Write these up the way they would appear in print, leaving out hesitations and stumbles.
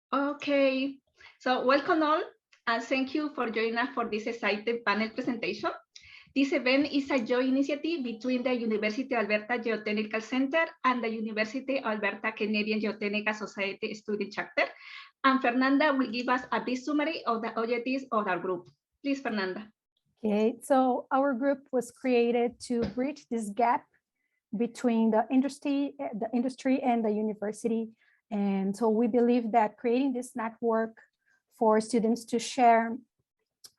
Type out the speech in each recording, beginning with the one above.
Okay, so welcome all, and thank you for joining us for this exciting panel presentation. This event is a joint initiative between the University of Alberta Geotechnical Center and the University of Alberta Canadian Geotechnical Society Student Chapter. And Fernanda will give us a brief summary of the objectives of our group. Please, Fernanda. Okay, so our group was created to bridge this gap between the industry and the university. And so we believe that creating this network for students to share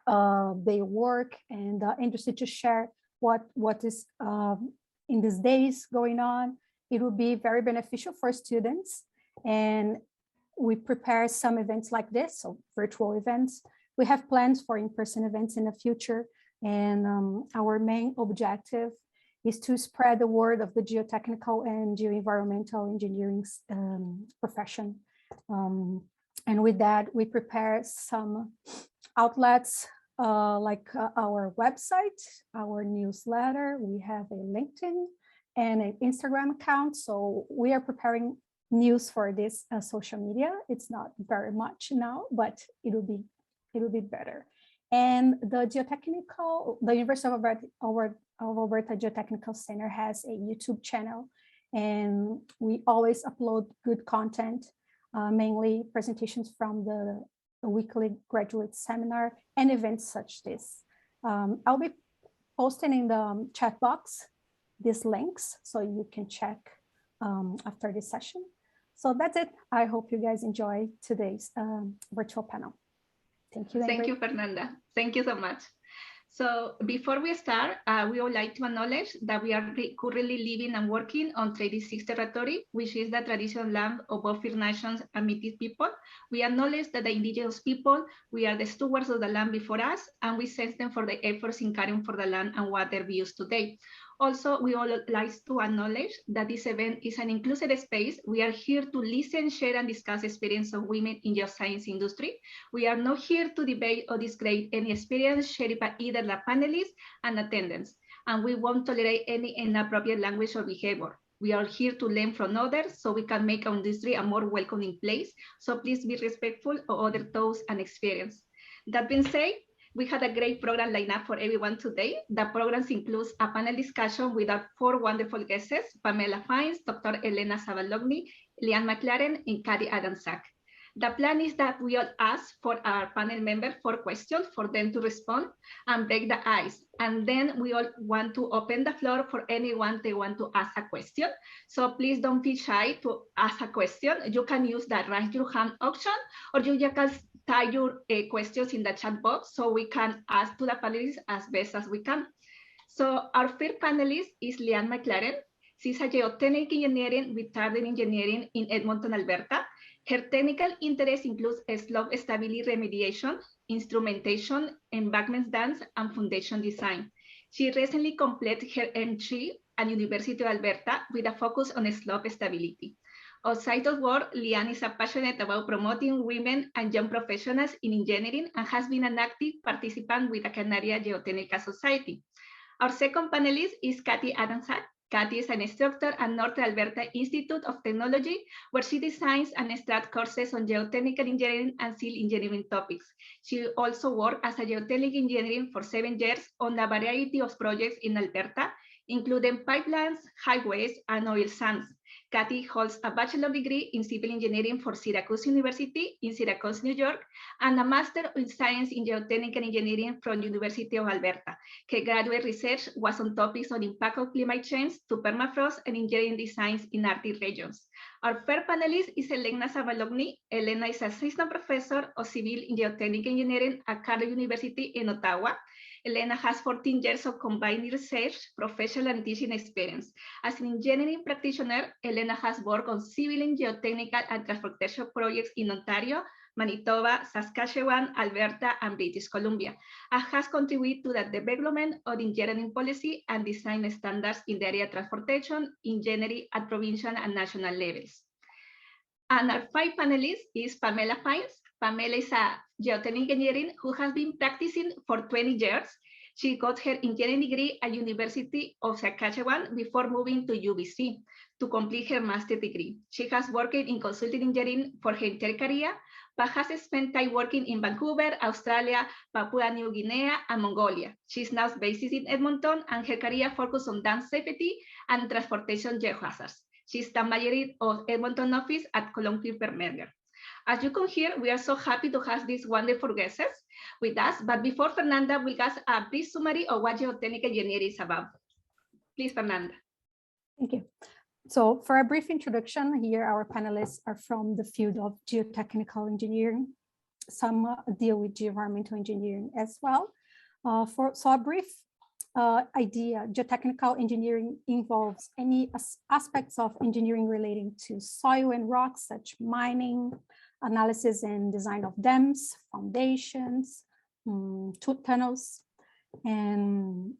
their work and the industry to share what is in these days going on, it will be very beneficial for students. And we prepare some events like this, so virtual events. We have plans for in-person events in the future. And our main objective is to spread the word of the geotechnical and geoenvironmental engineering profession. And with that, we prepare some outlets like our website, our newsletter. We have a LinkedIn and an Instagram account. So we are preparing news for this social media. It's not very much now, but it will be better. And the University of Alberta Geotechnical Center has a YouTube channel, and we always upload good content, mainly presentations from the weekly graduate seminar and events such this. I'll be posting in the chat box these links so you can check after this session. So that's it. I hope you guys enjoy today's virtual panel. Thank you. Thank you, Fernanda. Thank you so much. So before we start, we would like to acknowledge that we are currently living and working on Treaty 6 territory, which is the traditional land of both First Nations and Métis people. We acknowledge that the indigenous people, we are the stewards of the land before us, and we thank them for the efforts in caring for the land and water we use today. Also, we would like to acknowledge that this event is an inclusive space. We are here to listen, share, and discuss experience of women in geoscience industry. We are not here to debate or discredit any experience shared by either the panelists and attendants, and we won't tolerate any inappropriate language or behavior. We are here to learn from others so we can make our industry a more welcoming place. So please be respectful of other thoughts and experience. That being said, we had a great program lined up for everyone today. The program includes a panel discussion with our 4 wonderful guests, Pamela Fines, Dr. Elena Zabalogny, Liane Mclaren, and Adamczak. The plan is that we all ask for our panel members 4 questions for them to respond and break the ice. And then we all want to open the floor for anyone they want to ask a question. So please don't be shy to ask a question. You can use the raise your hand option, or you can type your questions in the chat box so we can ask to the panelists as best as we can. So our first panelist is Liane Mclaren. She's a geotechnical engineering with Thurber engineering in Edmonton, Alberta. Her technical interest includes slope stability remediation, instrumentation, embankment dams, and foundation design. She recently completed her M.Eng at University of Alberta with a focus on slope stability. Outside of work, Liane is passionate about promoting women and young professionals in engineering and has been an active participant with the Canadian Geotechnical Society. Our second panelist is Adamczak. Katy is an instructor at North Alberta Institute of Technology, where she designs and instructs courses on geotechnical engineering and civil engineering topics. She also worked as a geotechnical engineer for 7 years on a variety of projects in Alberta, including pipelines, highways, and oil sands. Katy holds a bachelor's degree in civil engineering from Syracuse University in Syracuse, New York, and a master in science in geotechnical engineering from University of Alberta. Her graduate research was on topics on impact of climate change to permafrost and engineering designs in Arctic regions. Our third panelist is Elena Zabalogny. Elena is assistant professor of civil geotechnical engineering at Carleton University in Ottawa. Elena has 14 years of combined research, professional, and teaching experience. As an engineering practitioner, Elena has worked on civil, geotechnical, and transportation projects in Ontario, Manitoba, Saskatchewan, Alberta, and British Columbia, and has contributed to the development of engineering policy and design standards in the area of transportation, engineering at provincial and national levels. And our 5 panelists is Pamela Fines. Pamela is a geotechnical engineer who has been practicing for 20 years. She got her engineering degree at University of Saskatchewan before moving to UBC to complete her master's degree. She has worked in consulting engineering for her entire career, but has spent time working in Vancouver, Australia, Papua New Guinea, and Mongolia. She's now based in Edmonton, and her career focuses on dam safety and transportation geohazards. She's the manager of Edmonton office at Klohn Berger. As you can hear, we are so happy to have these wonderful guests with us. But before Fernanda will give us a brief summary of what geotechnical engineering is about. Please, Fernanda. Thank you. So for a brief introduction, here our panelists are from the field of geotechnical engineering. Some deal with geoenvironmental engineering as well. So a brief idea, geotechnical engineering involves any aspects of engineering relating to soil and rocks, such mining, analysis and design of dams, foundations, tunnels, and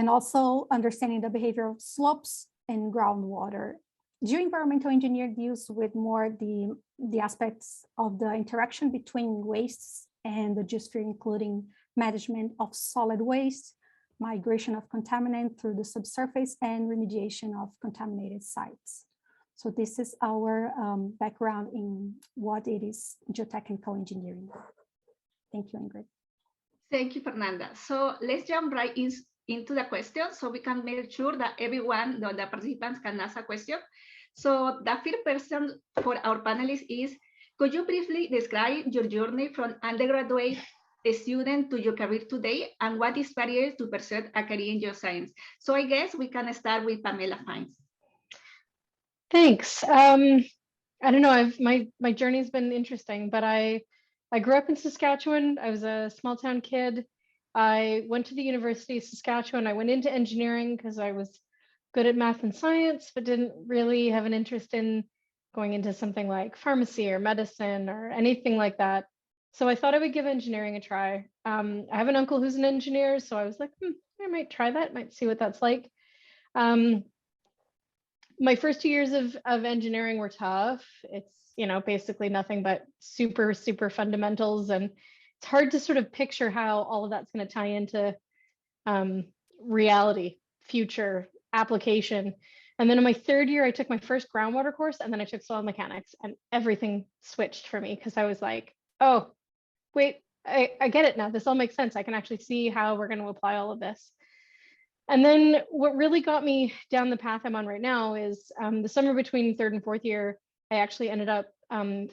also understanding the behavior of slopes and groundwater. Geoenvironmental engineering deals with more the aspects of the interaction between wastes and the geosphere, including management of solid waste, migration of contaminant through the subsurface, and remediation of contaminated sites. So this is our background in what it is geotechnical engineering. Thank you, Ingrid. Thank you, Fernanda. So let's jump right into the question so we can make sure that everyone, the participants, can ask a question. So the first person for our panelists is, could you briefly describe your journey from undergraduate student to your career today, and what inspired you to pursue a career in geoscience? So I guess we can start with Pamela Fines. Thanks. I don't know, my journey's been interesting, but I grew up in Saskatchewan. I was a small town kid. I went to the University of Saskatchewan. I went into engineering because I was good at math and science, but didn't really have an interest in going into something like pharmacy or medicine or anything like that. So I thought I would give engineering a try. I have an uncle who's an engineer, so I was like, I might try that, might see what that's like. My first 2 years of engineering were tough. It's, basically nothing but super fundamentals. And it's hard to sort of picture how all of that's going to tie into reality, future application. And then in my third year, I took my first groundwater course, and then I took soil mechanics, and everything switched for me because I was like, oh, wait, I get it now. This all makes sense. I can actually see how we're going to apply all of this. And then what really got me down the path I'm on right now is the summer between third and fourth year, I actually ended up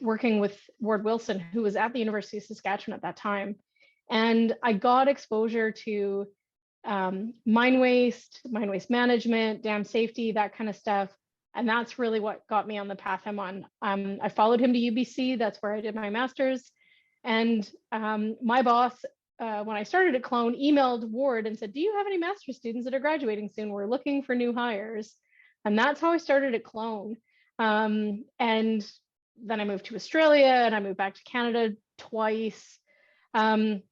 working with Ward Wilson, who was at the University of Saskatchewan at that time. And I got exposure to mine waste management, dam safety, that kind of stuff. And that's really what got me on the path I'm on. I followed him to UBC. That's where I did my master's. And my boss, when I started at Klohn, emailed Ward and said, do you have any master's students that are graduating soon? We're looking for new hires. And that's how I started at Klohn. And then I moved to Australia, and I moved back to Canada twice. But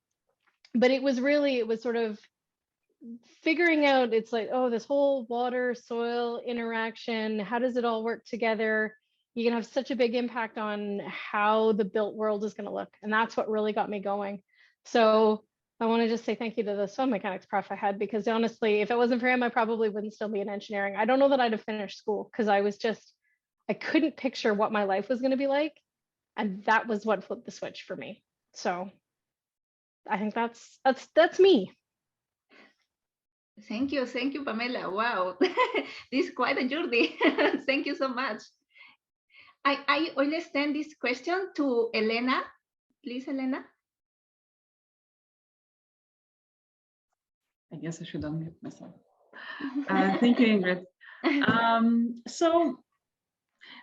it was sort of figuring out, it's like, oh, this whole water soil interaction, how does it all work together? You can have such a big impact on how the built world is going to look. And that's what really got me going. So I want to just say thank you to the soil mechanics prof I had, because honestly, if it wasn't for him, I probably wouldn't still be in engineering. I don't know that I'd have finished school, because I couldn't picture what my life was going to be like. And that was what flipped the switch for me. So I think that's me. Thank you, Pamela. Wow, this is quite a journey. Thank you so much. I will extend this question to Elena. Please, Elena. I guess I should unmute myself. Thank you, Ingrid. So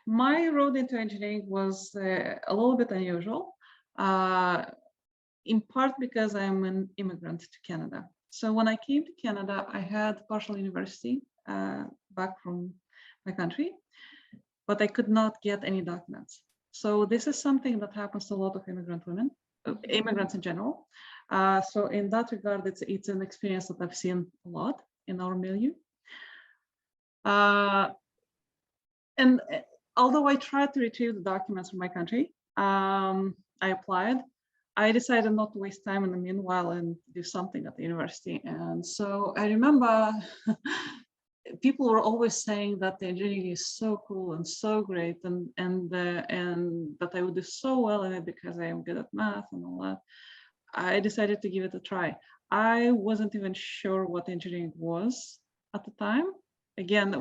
my road into engineering was a little bit unusual, in part because I'm an immigrant to Canada. So when I came to Canada, I had partial university back from my country, but I could not get any documents. So this is something that happens to a lot of immigrant women, immigrants in general. So in that regard, it's an experience that I've seen a lot in our milieu. And although I tried to retrieve the documents from my country, I applied. I decided not to waste time in the meanwhile and do something at the university. And so I remember people were always saying that the engineering is so cool and so great, and that I would do so well in it because I am good at math and all that. I decided to give it a try. I wasn't even sure what engineering was at the time. Again,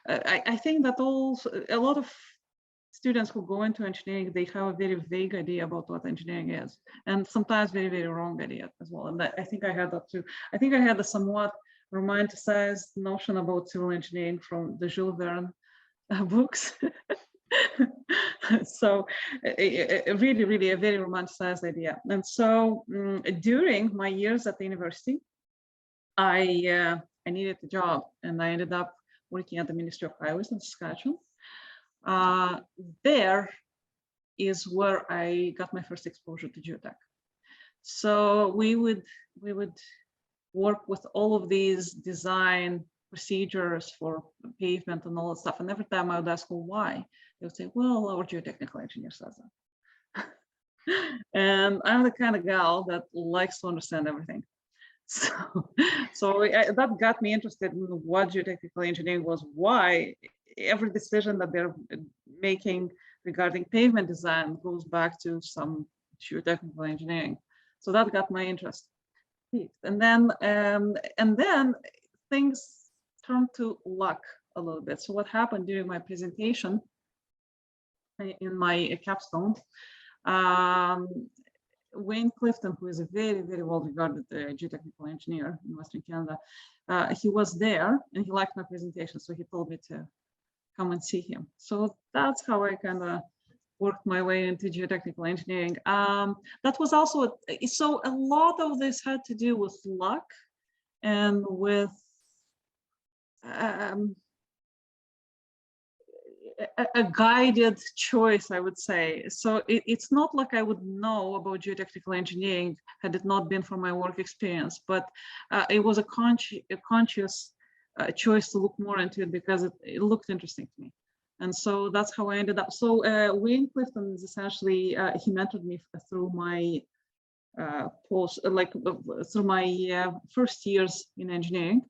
I think that a lot of students who go into engineering, they have a very vague idea about what engineering is, and sometimes very, very wrong idea as well. And I think I had that too. I think I had a somewhat romanticized notion about civil engineering from the Jules Verne books. So really, really a very romanticized idea. And so during my years at the university, I needed a job, and I ended up working at the Ministry of Highways in Saskatchewan. There is where I got my first exposure to geotech. So we would work with all of these design procedures for pavement and all that stuff. And every time I would ask, well, why? They would say, well, our geotechnical engineer says that. And I'm the kind of gal that likes to understand everything. So that got me interested in what geotechnical engineering was, why every decision that they're making regarding pavement design goes back to some geotechnical engineering. So that got my interest. And then things turned to luck a little bit. So what happened during my presentation in my capstone, Wayne Clifton, who is a very, very well-regarded geotechnical engineer in Western Canada, he was there and he liked my presentation, so he told me to come and see him. So that's how I kind of worked my way into geotechnical engineering. That was also, so a lot of this had to do with luck and with a guided choice, I would say. So it's not like I would know about geotechnical engineering had it not been for my work experience, but it was a conscious choice to look more into it because it looked interesting to me. And so that's how I ended up. So Wayne Clifton is essentially, he mentored me through my through my first years in engineering.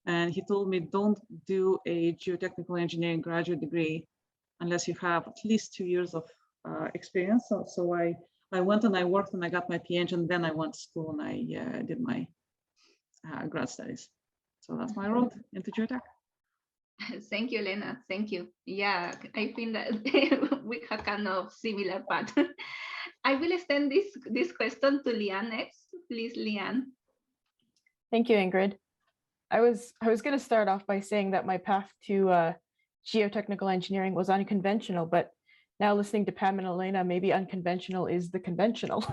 And he told me, don't do a geotechnical engineering graduate degree unless you have at least 2 years of experience. So I went and I worked and I got my PEng, and then I went to school and I did my grad studies. So that's my road into geotech. Thank you, Elena. Thank you. Yeah, I think that we have kind of similar path. I will extend this question to Leanne next. Please, Leanne. Thank you, Ingrid. I was going to start off by saying that my path to geotechnical engineering was unconventional, but now listening to Pam and Elena, maybe unconventional is the conventional.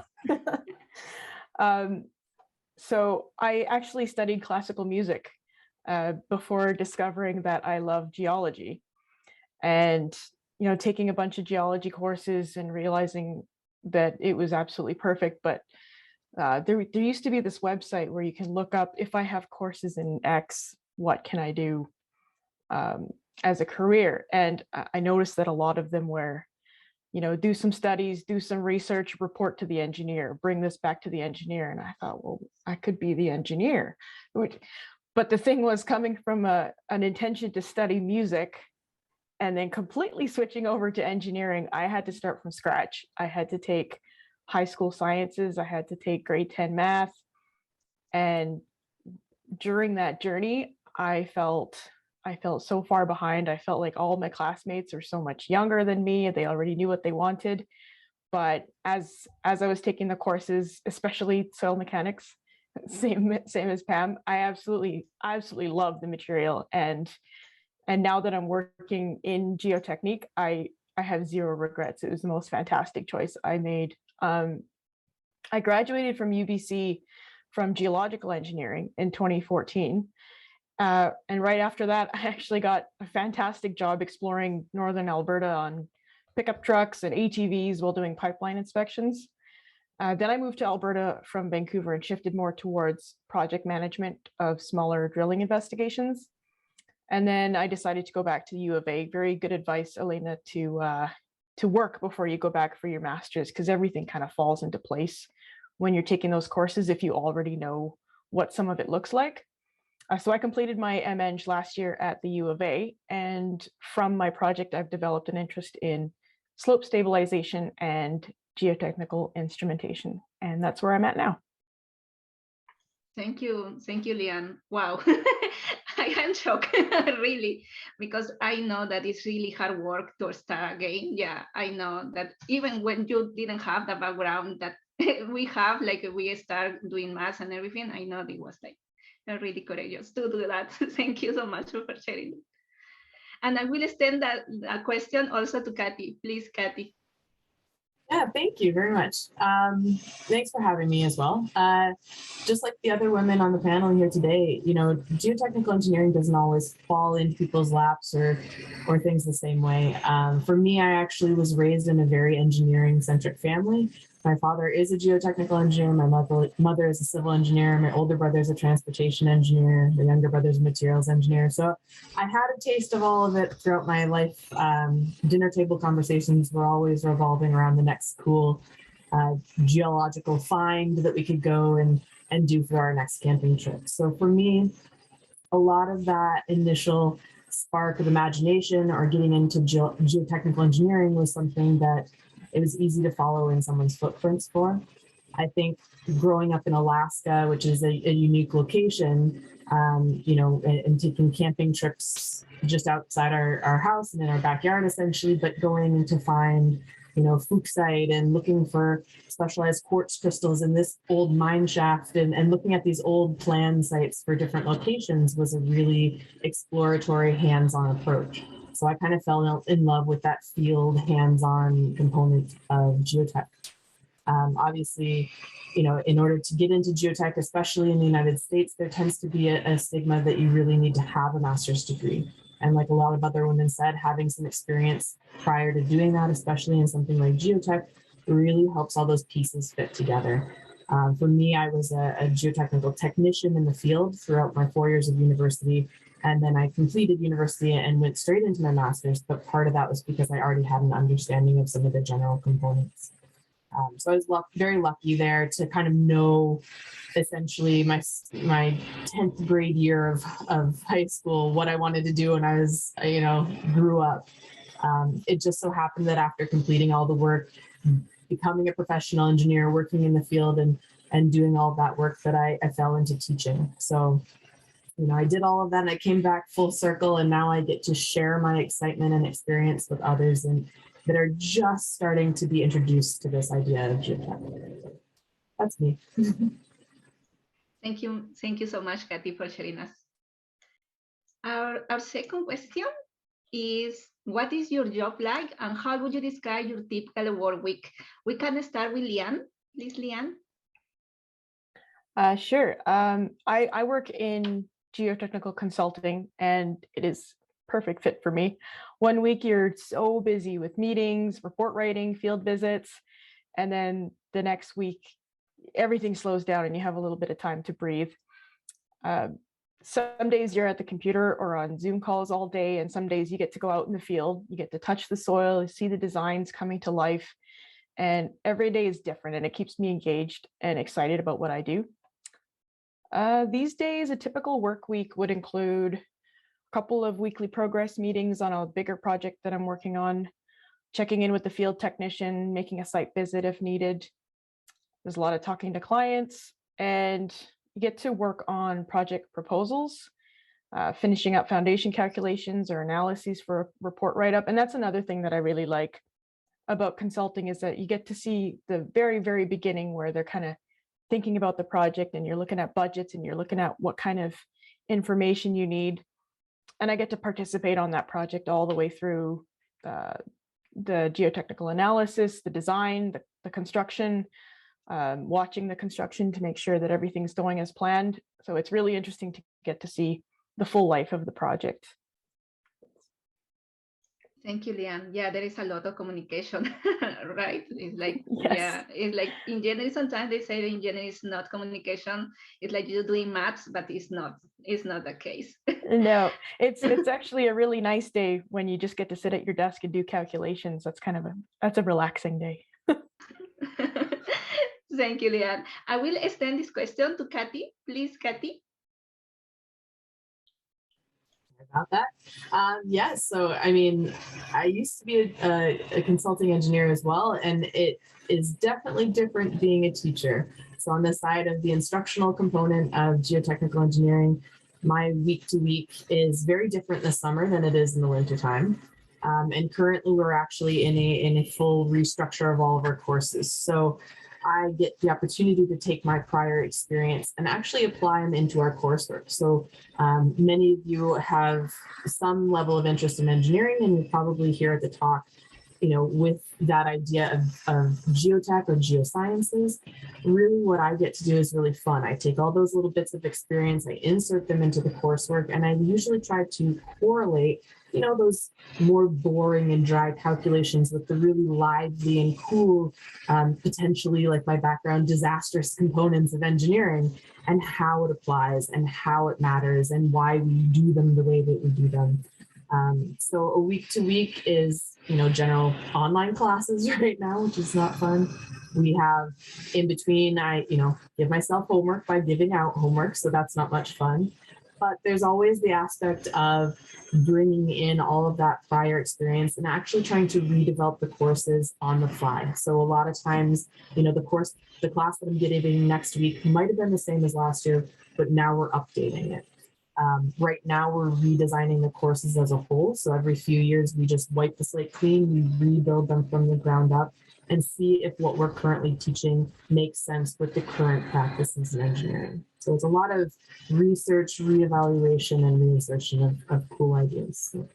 So I actually studied classical music before discovering that I love geology, and taking a bunch of geology courses and realizing that it was absolutely perfect. But there used to be this website where you can look up, if I have courses in X, what can I do as a career? And I noticed that a lot of them were, do some studies, do some research, report to the engineer, bring this back to the engineer. And I thought, well, I could be the engineer. But the thing was, coming from an intention to study music and then completely switching over to engineering, I had to start from scratch. I had to take high school sciences, I had to take grade 10 math. And during that journey, I felt so far behind. I felt like all my classmates are so much younger than me. They already knew what they wanted. But as I was taking the courses, especially soil mechanics, same as Pam, I absolutely love the material. And now that I'm working in geotechnique, I have zero regrets. It was the most fantastic choice I made. I graduated from UBC from geological engineering in 2014. And right after that, I actually got a fantastic job exploring northern Alberta on pickup trucks and ATVs while doing pipeline inspections. Then I moved to Alberta from Vancouver and shifted more towards project management of smaller drilling investigations. And then I decided to go back to the U of A. Very good advice, Elena, to work before you go back for your master's, because everything kind of falls into place when you're taking those courses if you already know what some of it looks like. So I completed my M.Eng last year at the U of A, and from my project, I've developed an interest in slope stabilization and geotechnical instrumentation, and that's where I'm at now. Thank you, Leanne. Wow, I am shocked, really, because I know that it's really hard work to start again. Yeah, I know that even when you didn't have the background that we have, like we start doing math and everything, I know it was like really courageous to do that. Thank you so much for sharing. And I will extend that question also to Kathy. Please, Kathy. Yeah, thank you very much. Thanks for having me as well. Just like the other women on the panel here today, you know, geotechnical engineering doesn't always fall into people's laps or things the same way. For me, I actually was raised in a very engineering-centric family. My father is a geotechnical engineer. My mother is a civil engineer. My older brother is a transportation engineer. My younger brother is a materials engineer. So I had a taste of all of it throughout my life. Dinner table conversations were always revolving around the next cool geological find that we could go and do for our next camping trip. So for me, a lot of that initial spark of imagination or getting into geotechnical engineering was something that it was easy to follow in someone's footprints for. I think growing up in Alaska, which is a unique location, you know, and taking camping trips just outside our house and in our backyard, essentially, but going to find, you know, fuchsite and looking for specialized quartz crystals in this old mine shaft and looking at these old plan sites for different locations was a really exploratory, hands-on approach. So I kind of fell in love with that field hands-on component of geotech. Obviously, you know, in order to get into geotech, especially in the United States, there tends to be a stigma that you really need to have a master's degree. And like a lot of other women said, having some experience prior to doing that, especially in something like geotech, really helps all those pieces fit together. For me, I was a geotechnical technician in the field throughout my 4 years of university. And then I completed university and went straight into my master's, but part of that was because I already had an understanding of some of the general components. So I was very lucky there to kind of know essentially my 10th grade year of high school, what I wanted to do when I was, you know, grew up. It just so happened that after completing all the work, becoming a professional engineer, working in the field and doing all of that work, that I fell into teaching. So, you know, I did all of that and I came back full circle, and now I get to share my excitement and experience with others and that are just starting to be introduced to this idea of geotech. That's me. Thank you so much, Kathy, for sharing us. Our second question is, what is your job like and how would you describe your typical work week? We can start with Leanne. Please, Leanne. Sure. I work in geotechnical consulting, and it is perfect fit for me. 1 week you're so busy with meetings, report writing, field visits, and then the next week everything slows down and you have a little bit of time to breathe. Some days you're at the computer or on Zoom calls all day, and some days you get to go out in the field, you get to touch the soil, see the designs coming to life, and every day is different, and it keeps me engaged and excited about what I do. These days, a typical work week would include a couple of weekly progress meetings on a bigger project that I'm working on, checking in with the field technician, making a site visit if needed. There's a lot of talking to clients, and you get to work on project proposals, finishing up foundation calculations or analyses for a report write-up. And that's another thing that I really like about consulting, is that you get to see the very, very beginning where they're kind of thinking about the project, and you're looking at budgets and you're looking at what kind of information you need. And I get to participate on that project all the way through the geotechnical analysis, the design, the construction, watching the construction to make sure that everything's going as planned. So it's really interesting to get to see the full life of the project. Thank you, Leanne. Yeah, there is a lot of communication, right? It's like, Yes. yeah, it's like engineering, sometimes they say engineering is not communication. It's like you're doing maths, but it's not the case. No, it's actually a really nice day when you just get to sit at your desk and do calculations. That's a relaxing day. Thank you, Leanne. I will extend this question to Kathy. Please, Kathy. About that. Yes, so I mean, I used to be a consulting engineer as well, and it is definitely different being a teacher. So on the side of the instructional component of geotechnical engineering, my week to week is very different in the summer than it is in the wintertime. And currently we're actually in a full restructure of all of our courses. So I get the opportunity to take my prior experience and actually apply them into our coursework. So many of you have some level of interest in engineering, and you probably hear at the talk, you know, with that idea of geotech or geosciences. Really what I get to do is really fun. I take all those little bits of experience, I insert them into the coursework, and I usually try to correlate, you know, those more boring and dry calculations with the really lively and cool, potentially, like my background, disastrous components of engineering, and how it applies and how it matters and why we do them the way that we do them. So a week to week is, you know, general online classes right now, which is not fun. We have in between, I, you know, give myself homework by giving out homework. So that's not much fun. But there's always the aspect of bringing in all of that prior experience and actually trying to redevelop the courses on the fly. So a lot of times, you know, the class that I'm giving next week might have been the same as last year, but now we're updating it. Right now, we're redesigning the courses as a whole. So every few years, we just wipe the slate clean, we rebuild them from the ground up and see if what we're currently teaching makes sense with the current practices in engineering. So it's a lot of research, reevaluation, and reinsertion of cool ideas. So.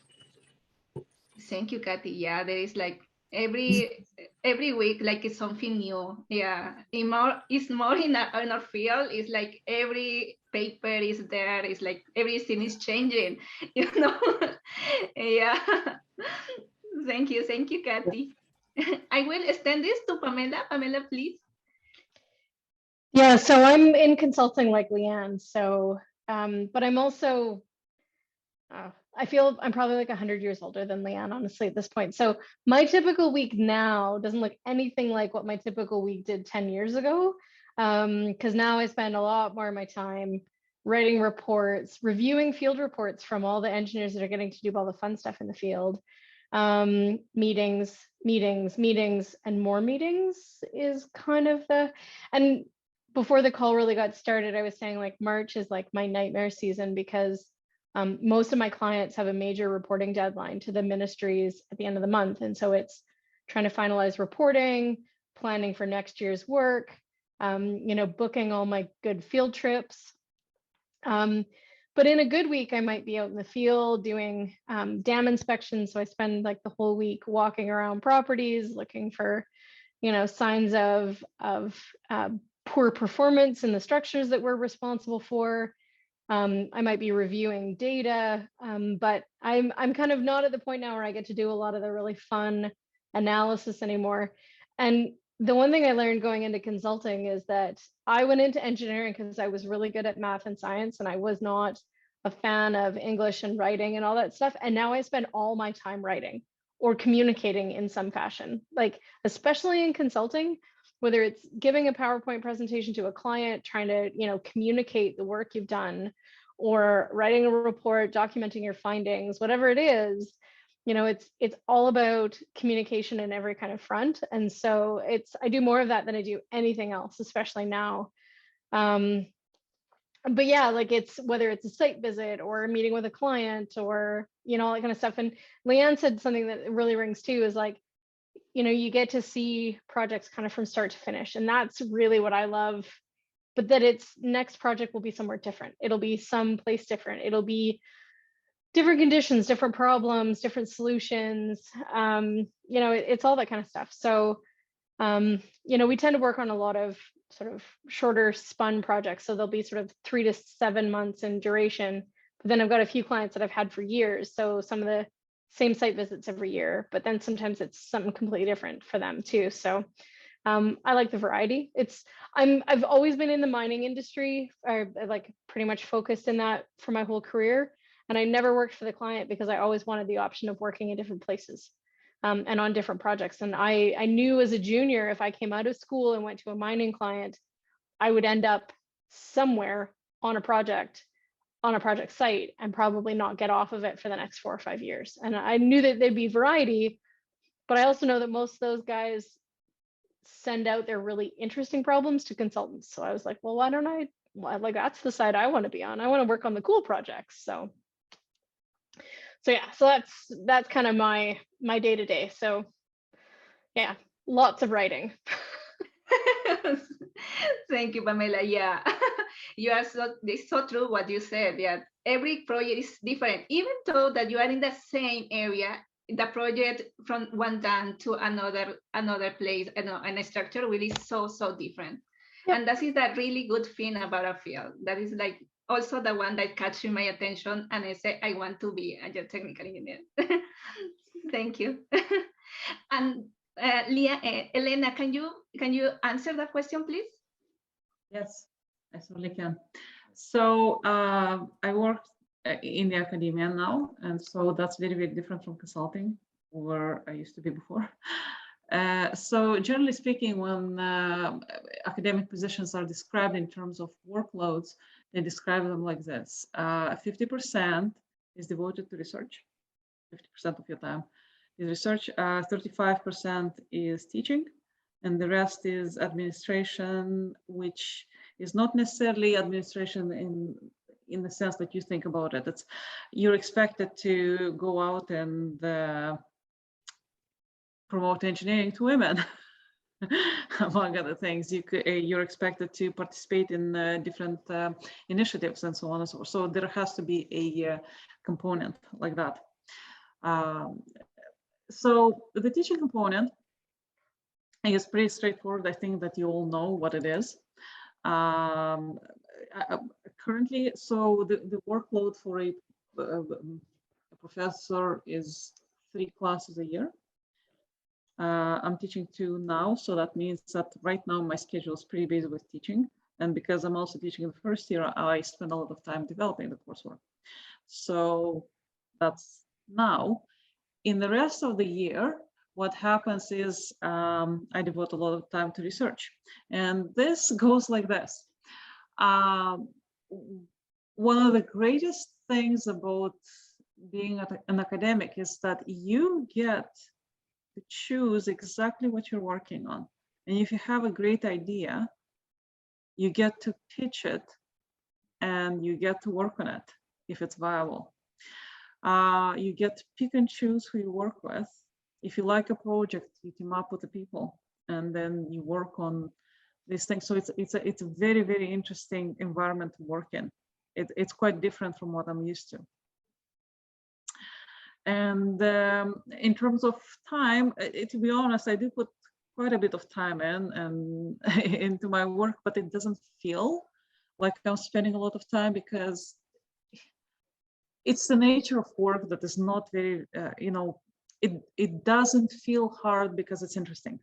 Thank you, Kathy. Yeah, there is like every week, like it's something new. Yeah, it's more in our field. It's like every paper is there. It's like everything is changing. You know. Yeah. Thank you, Kathy. I will extend this to Pamela. Pamela, please. Yeah, so I'm in consulting like Leanne. So, but I'm also, I feel I'm probably like 100 years older than Leanne, honestly, at this point. So my typical week now doesn't look anything like what my typical week did 10 years ago. Because now I spend a lot more of my time writing reports, reviewing field reports from all the engineers that are getting to do all the fun stuff in the field. Meetings, and more meetings is kind of and before the call really got started, I was saying like March is like my nightmare season because most of my clients have a major reporting deadline to the ministries at the end of the month. And so it's trying to finalize reporting, planning for next year's work, you know, booking all my good field trips. But in a good week, I might be out in the field doing dam inspections. So I spend like the whole week walking around properties, looking for, you know, signs of poor performance in the structures that we're responsible for. I might be reviewing data, but I'm kind of not at the point now where I get to do a lot of the really fun analysis anymore. And the one thing I learned going into consulting is that I went into engineering because I was really good at math and science, and I was not a fan of English and writing and all that stuff. And now I spend all my time writing or communicating in some fashion, like especially in consulting, whether it's giving a PowerPoint presentation to a client, trying to, you know, communicate the work you've done, or writing a report, documenting your findings, whatever it is, you know, it's all about communication in every kind of front. And so I do more of that than I do anything else, especially now. But yeah, like it's whether it's a site visit or a meeting with a client or, you know, all that kind of stuff. And Leanne said something that really rings too, is like, you know, you get to see projects kind of from start to finish. And that's really what I love, but that its next project will be somewhere different. It'll be someplace different. It'll be different conditions, different problems, different solutions. You know, it's all that kind of stuff. So, you know, we tend to work on a lot of sort of shorter spun projects. So they'll be sort of 3 to 7 months in duration. But then I've got a few clients that I've had for years. So some of the same site visits every year, but then sometimes it's something completely different for them too. So I like the variety. I've always been in the mining industry, or like pretty much focused in that for my whole career. And I never worked for the client because I always wanted the option of working in different places and on different projects. And I knew as a junior, if I came out of school and went to a mining client, I would end up somewhere on a project site and probably not get off of it for the next 4 or 5 years. And I knew that there'd be variety, but I also know that most of those guys send out their really interesting problems to consultants. So I was like, well, why don't I, like, that's the side I want to be on. I want to work on the cool projects. So yeah, so that's kind of my day-to-day. So yeah, lots of writing. Thank you, Pamela. Yeah, it's so true what you said. Yeah, every project is different, even though that you are in the same area. The project from one dam to another place, and a structure really so different. Yep. And that is the really good thing about a field. That is like also the one that catches my attention, and I say I want to be a geotechnical engineer. Thank you. And Elena, can you answer that question, please? Yes, I certainly can. So I worked in the academia now, and so that's very different from consulting, where I used to be before. So generally speaking, when academic positions are described in terms of workloads, they describe them like this: 50% is devoted to research, 50% of your time is research, 35% is teaching, and the rest is administration, which is not necessarily administration in the sense that you think about it. It's, you're expected to go out and promote engineering to women, among other things. You're expected to participate in different initiatives and so on and so forth. So there has to be a component like that. So the teaching component is pretty straightforward. I think that you all know what it is. Currently, so the workload for a professor is 3 classes a year. I'm teaching 2 now, so that means that right now my schedule is pretty busy with teaching. And because I'm also teaching in the first year, I spend a lot of time developing the coursework. So that's now. In the rest of the year, what happens is I devote a lot of time to research. And this goes like this. One of the greatest things about being an academic is that you get to choose exactly what you're working on. And if you have a great idea, you get to pitch it and you get to work on it if it's viable. You get to pick and choose who you work with. If you like a project, you team up with the people and then you work on these things. So it's a very interesting environment to work in. It's quite different from what I'm used to. And in terms of time, to be honest, I do put quite a bit of time into my work, but it doesn't feel like I'm spending a lot of time because it's the nature of work that is not very, it doesn't feel hard because it's interesting,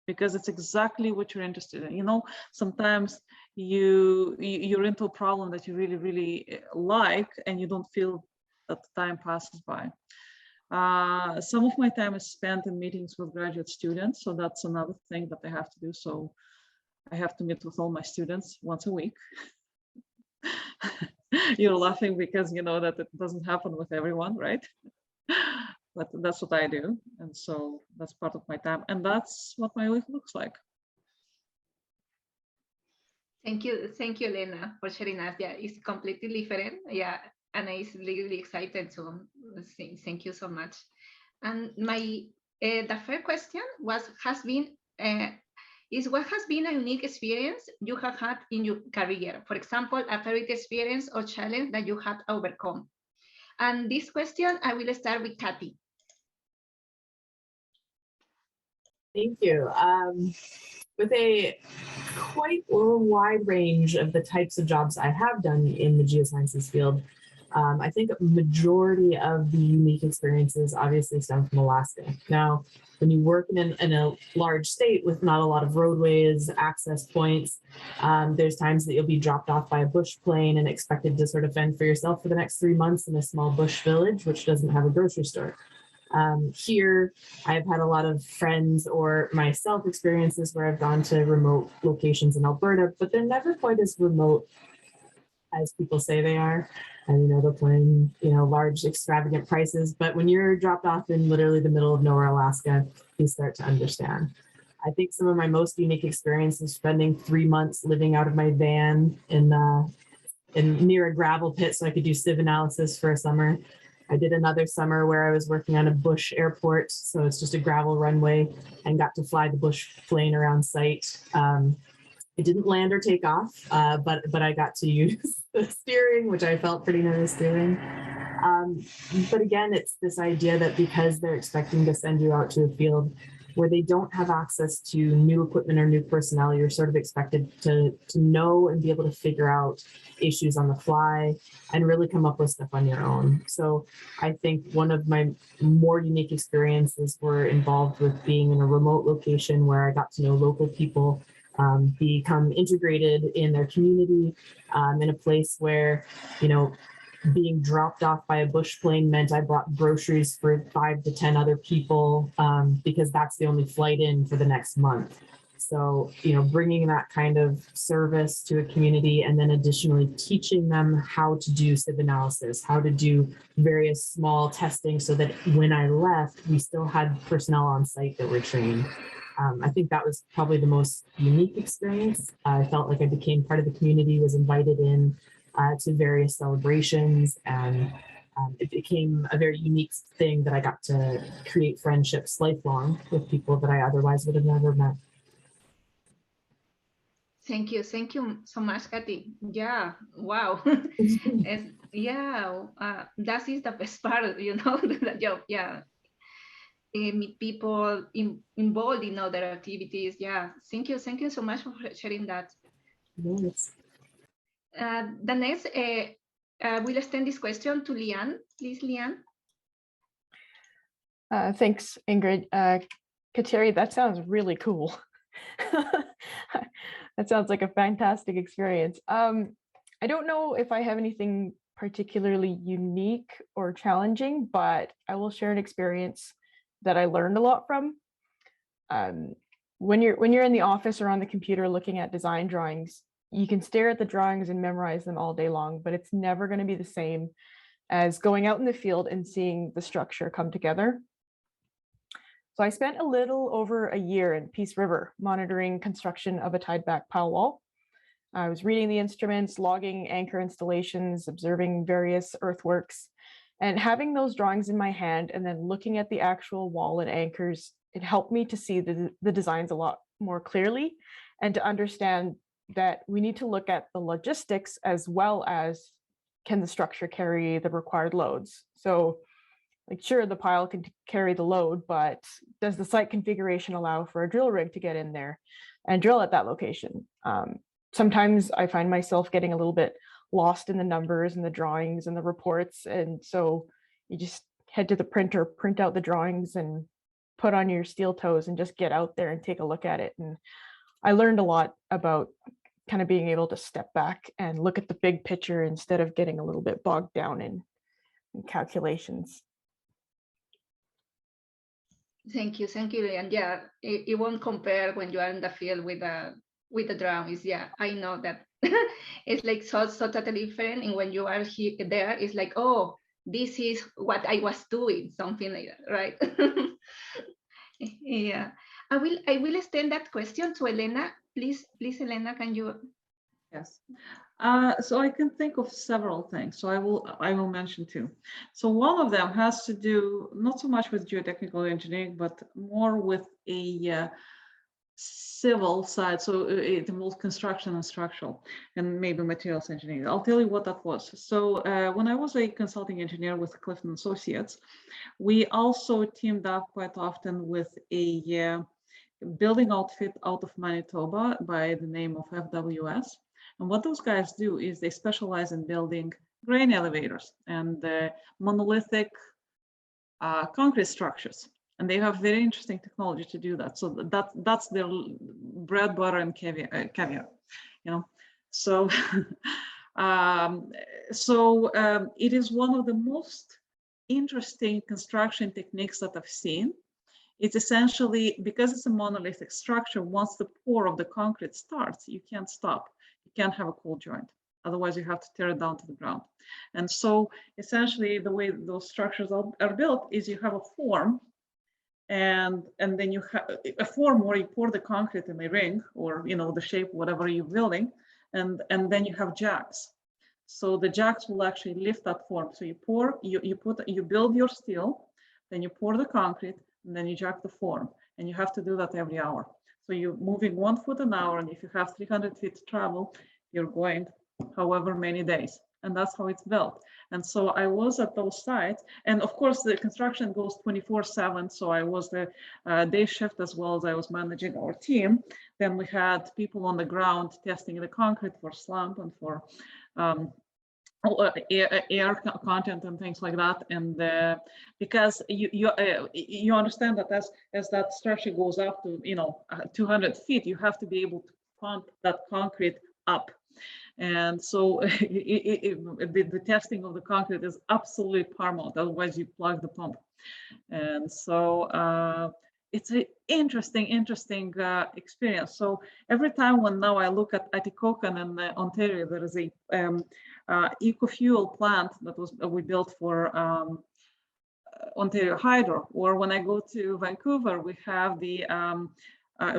because it's exactly what you're interested in. Sometimes you're into a problem that you really like and you don't feel that time passes by. Some of my time is spent in meetings with graduate students, so that's another thing that I have to do. So I have to meet with all my students once a week. You're laughing because you know that it doesn't happen with everyone, right? But that's what I do, and so that's part of my time, and that's what my week looks like. Thank you, Elena, for sharing us. Yeah, it's completely different. Yeah, and it's really excited to see. Thank you so much. And my the first question has been what has been a unique experience you have had in your career? For example, a favorite experience or challenge that you had overcome. And this question, I will start with Kathy. Thank you. With a quite wide range of the types of jobs I have done in the geosciences field, I think a majority of the unique experiences obviously stem from Alaska. Now, when you work in a large state with not a lot of roadways, access points, there's times that you'll be dropped off by a bush plane and expected to sort of fend for yourself for the next 3 months in a small bush village, which doesn't have a grocery store. Here, I've had a lot of friends or myself experiences where I've gone to remote locations in Alberta, but they're never quite as remote as people say they are. And, they're playing, large extravagant prices. But when you're dropped off in literally the middle of nowhere, Alaska, you start to understand. I think some of my most unique experiences spending 3 months living out of my van in near a gravel pit so I could do sieve analysis for a summer. I did another summer where I was working on a bush airport. So it's just a gravel runway and got to fly the bush plane around site. It didn't land or take off, but I got to use the steering, which I felt pretty nervous doing. But again, it's this idea that because they're expecting to send you out to a field where they don't have access to new equipment or new personnel, you're sort of expected to know and be able to figure out issues on the fly and really come up with stuff on your own. So I think one of my more unique experiences were involved with being in a remote location where I got to know local people, become integrated in their community, in a place where, being dropped off by a bush plane meant I brought groceries for 5 to 10 other people, because that's the only flight in for the next month. So, bringing that kind of service to a community and then additionally teaching them how to do sieve analysis, how to do various small testing so that when I left, we still had personnel on site that were trained. I think that was probably the most unique experience. I felt like I became part of the community, was invited in to various celebrations, and it became a very unique thing that I got to create friendships lifelong with people that I otherwise would have never met. Thank you so much, Kathy. Yeah, wow. Yeah, that is the best part, the job. Yeah. Meet people involved in other activities. Yeah, thank you so much for sharing that. Yes. The next, we'll extend this question to Leanne. Please, Leanne. Thanks, Ingrid. Kateri, that sounds really cool. That sounds like a fantastic experience. I don't know if I have anything particularly unique or challenging, but I will share an experience that I learned a lot from. When you're in the office or on the computer looking at design drawings, you can stare at the drawings and memorize them all day long, but it's never going to be the same as going out in the field and seeing the structure come together. So I spent a little over a year in Peace River monitoring construction of a tied-back pile wall. I was reading the instruments, logging anchor installations, observing various earthworks, and having those drawings in my hand and then looking at the actual wall and anchors, it helped me to see the designs a lot more clearly and to understand that we need to look at the logistics as well as can the structure carry the required loads. So like, sure, the pile can carry the load, but does the site configuration allow for a drill rig to get in there and drill at that location? Sometimes I find myself getting a little bit lost in the numbers and the drawings and the reports. And so you just head to the printer, print out the drawings and put on your steel toes and just get out there and take a look at it. And I learned a lot about kind of being able to step back and look at the big picture instead of getting a little bit bogged down in calculations. Thank you, Leanne. Yeah, it won't compare when you are in the field with the drawings. Yeah, I know that it's like so totally different. And when you are here, there, it's like, oh, this is what I was doing, something like that, right? Yeah, I will extend that question to Elena. Please, Elena, can you? Yes. So I can think of several things. So I will mention two. So one of them has to do not so much with geotechnical engineering, but more with a civil side. So it involves construction and structural and maybe materials engineering. I'll tell you what that was. So when I was a consulting engineer with Clifton Associates, we also teamed up quite often with a building outfit out of Manitoba by the name of FWS. And what those guys do is they specialize in building grain elevators and monolithic concrete structures. And they have very interesting technology to do that. So that's their bread, butter, and caviar, you know. So, it is one of the most interesting construction techniques that I've seen. It's essentially, because it's a monolithic structure, once the pour of the concrete starts, you can't stop. You can't have a cold joint. Otherwise, you have to tear it down to the ground. And so essentially, the way those structures are built is you have a form, and then you have a form where you pour the concrete in a ring, or the shape, whatever you're building, and then you have jacks. So the jacks will actually lift that form. So you pour, you build your steel, then you pour the concrete, and then you jack the form. And you have to do that every hour. So you're moving 1 foot an hour, and if you have 300 feet to travel, you're going however many days. And that's how it's built. And so I was at those sites, and of course the construction goes 24/7. So I was the day shift as well as I was managing our team. Then we had people on the ground testing the concrete for slump and for air content and things like that. And because you understand that as that structure goes up to 200 feet, you have to be able to pump that concrete up. And so the testing of the concrete is absolutely paramount, otherwise you plug the pump. And so it's an interesting experience. So every time when now I look at Atikokan in Ontario, there is a eco-fuel plant that we built for Ontario Hydro. Or when I go to Vancouver, we have the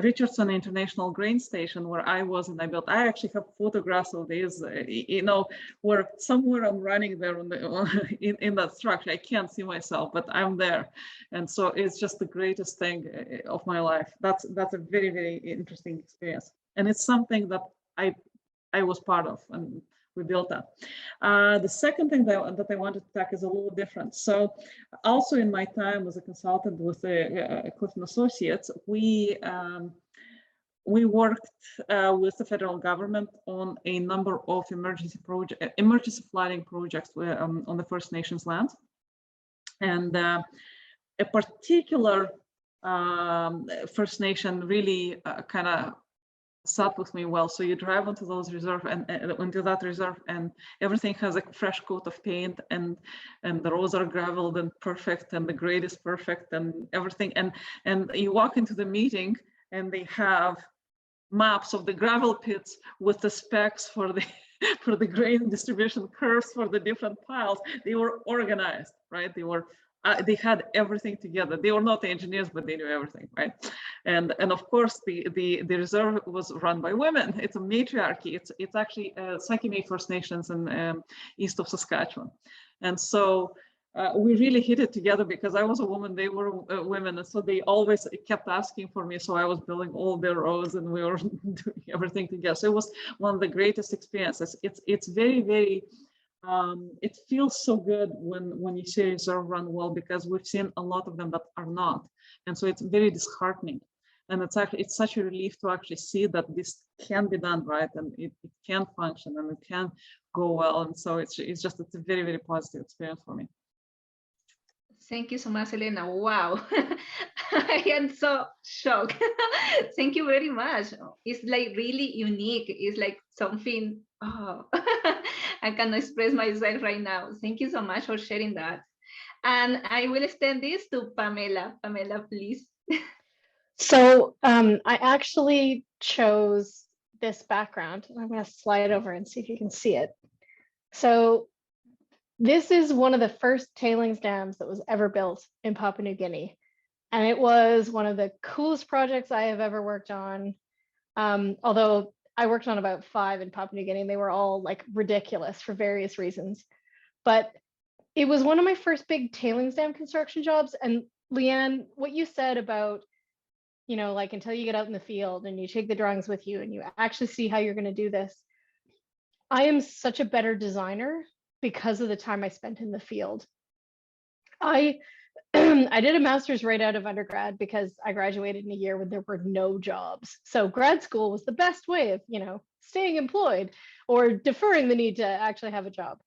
Richardson International Grain Station where I was, and I actually have photographs of these, where somewhere I'm running there in that structure. I can't see myself, but I'm there. And so it's just the greatest thing of my life. That's a very, very interesting experience. And it's something that I was part of, and we built that. The second thing that I wanted to talk is a little different. So also in my time as a consultant with Clifton Associates, we worked with the federal government on a number of emergency flooding projects on the First Nations lands. And a particular First Nation really kind of sat with me well. So you drive onto those reserve and into that reserve, and everything has a fresh coat of paint, and the roads are graveled and perfect, and the grade is perfect, and everything. And you walk into the meeting, and they have maps of the gravel pits with the specs for the grain distribution curves for the different piles. They were organized, right? They had everything together. They were not engineers, but they knew everything, right? And of course, the reserve was run by women. It's a matriarchy. It's actually Sakime First Nations in east of Saskatchewan. And so we really hit it together because I was a woman, they were women, and so they always kept asking for me. So I was building all their roads, and we were doing everything together. So it was one of the greatest experiences. It's very, very. It feels so good when you see reserve run well, because we've seen a lot of them that are not, and so it's very disheartening. And it's such a relief to actually see that this can be done right, and it can function, and it can go well. And so it's a very, very positive experience for me. Thank you so much, Elena. Wow, I am so shocked. Thank you very much. It's like really unique. It's like something, oh, I cannot express myself right now. Thank you so much for sharing that. And I will extend this to Pamela. Pamela, please. So I actually chose this background. I'm going to slide over and see if you can see it. So this is one of the first tailings dams that was ever built in Papua New Guinea. And it was one of the coolest projects I have ever worked on. Although I worked on about 5 in Papua New Guinea, and they were all like ridiculous for various reasons. But it was one of my first big tailings dam construction jobs. And Leanne, what you said about, like until you get out in the field and you take the drawings with you and you actually see how you're going to do this. I am such a better designer because of the time I spent in the field. I did a master's right out of undergrad because I graduated in a year when there were no jobs. So grad school was the best way of, staying employed or deferring the need to actually have a job.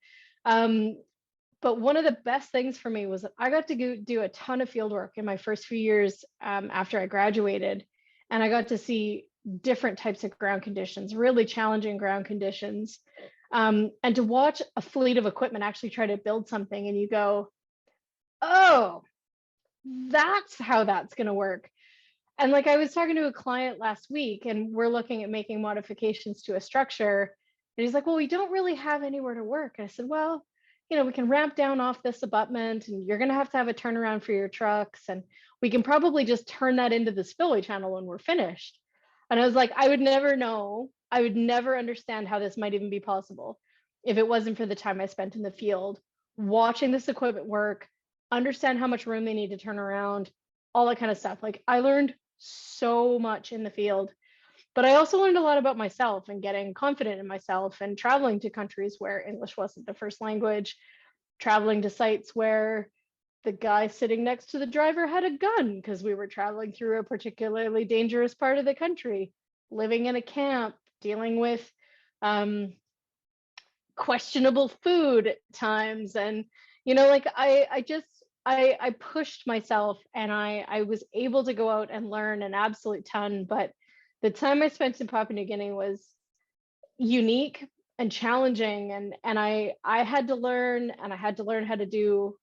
But one of the best things for me was that I got to go do a ton of field work in my first few years after I graduated. And I got to see different types of ground conditions, really challenging ground conditions. And to watch a fleet of equipment actually try to build something and you go, oh, that's how that's going to work. And like I was talking to a client last week and we're looking at making modifications to a structure. And he's like, well, we don't really have anywhere to work. And I said, well, you know, we can ramp down off this abutment and you're going to have a turnaround for your trucks. And we can probably just turn that into the spillway channel when we're finished. And I was like, I would never know. I would never understand how this might even be possible if it wasn't for the time I spent in the field, watching this equipment work, understand how much room they need to turn around, all that kind of stuff. Like I learned so much in the field. But I also learned a lot about myself and getting confident in myself and traveling to countries where English wasn't the first language, traveling to sites where the guy sitting next to the driver had a gun because we were traveling through a particularly dangerous part of the country, living in a camp, dealing with questionable food at times. And, you know, like I pushed myself and I was able to go out and learn an absolute ton, but the time I spent in Papua New Guinea was unique and challenging, and I had to learn, and I had to learn how to do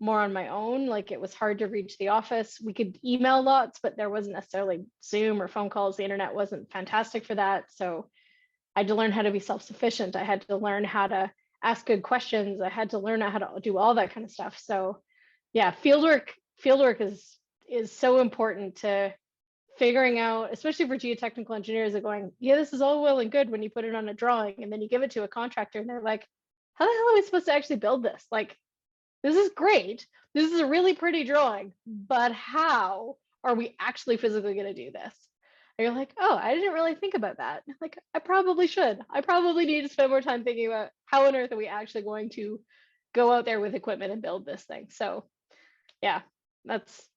more on my own. Like it was hard to reach the office. We could email lots, but there wasn't necessarily Zoom or phone calls. The internet wasn't fantastic for that. So I had to learn how to be self-sufficient. I had to learn how to ask good questions. I had to learn how to do all that kind of stuff. So yeah, fieldwork is so important to figuring out, especially for geotechnical engineers, are going, yeah, this is all well and good when you put it on a drawing and then you give it to a contractor and they're like, how the hell are we supposed to actually build this? Like, this is great. This is a really pretty drawing, but how are we actually physically going to do this? And you're like, oh, I didn't really think about that. Like, I probably should. I probably need to spend more time thinking about how on earth are we actually going to go out there with equipment and build this thing. So yeah, that's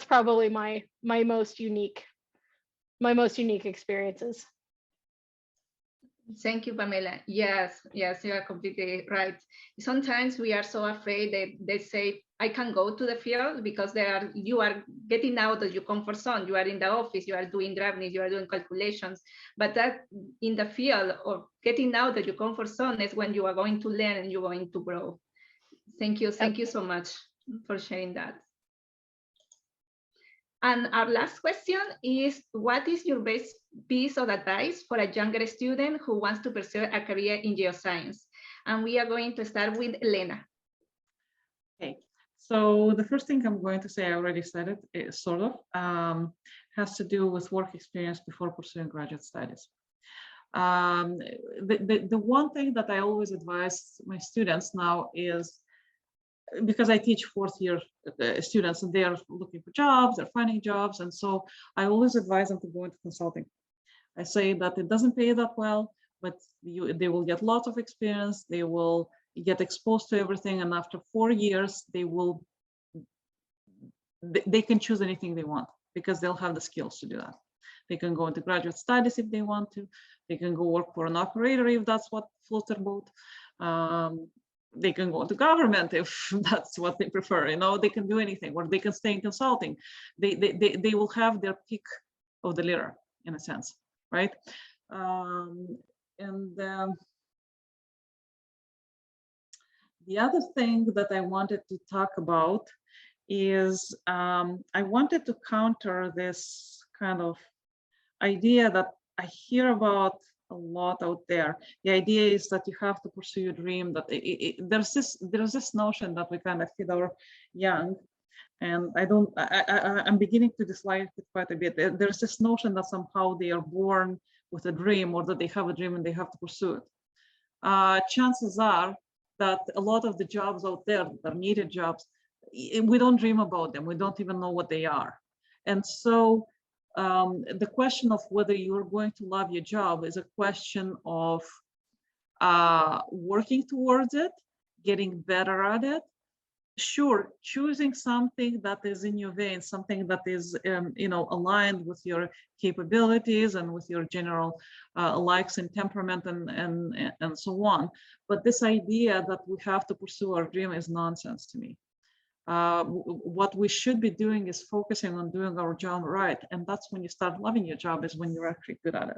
probably my most unique experiences. Thank you, Pamela. Yes, you are completely right. Sometimes we are so afraid that they say, I can go to the field because you are getting out of your comfort zone. You are in the office, you are doing gravity, you are doing calculations, but that in the field or getting out of your comfort zone is when you are going to learn and you're going to grow. Thank you so much for sharing that. And our last question is, what is your best piece of advice for a younger student who wants to pursue a career in geoscience? And we are going to start with Elena. Okay, so the first thing I'm going to say, I already said it sort of, has to do with work experience before pursuing graduate studies. The one thing that I always advise my students now is, because I teach fourth-year students and they are looking for jobs, they're finding jobs. And so I always advise them to go into consulting. I say that it doesn't pay that well, but they will get lots of experience. They will get exposed to everything. And after 4 years, they can choose anything they want because they'll have the skills to do that. They can go into graduate studies if they want to. They can go work for an operator if that's what floats their boat. They can go into government if that's what they prefer. You know, they can do anything, or they can stay in consulting. They will have their pick of the litter, in a sense, right? The other thing that I wanted to talk about is I wanted to counter this kind of idea that I hear about a lot out there. The idea is that you have to pursue your dream, that there's this notion that we kind of feed our young, and I'm beginning to dislike it quite a bit. There's this notion that somehow they are born with a dream, or that they have a dream and they have to pursue it. Chances are that a lot of the jobs out there that are needed jobs, we don't dream about them. We don't even know what they are. And so the question of whether you're going to love your job is a question of working towards it, getting better at it, sure, choosing something that is in your vein, something that is, aligned with your capabilities and with your general likes and temperament and so on. But this idea that we have to pursue our dream is nonsense to me. What we should be doing is focusing on doing our job right. And that's when you start loving your job, is when you're actually good at it.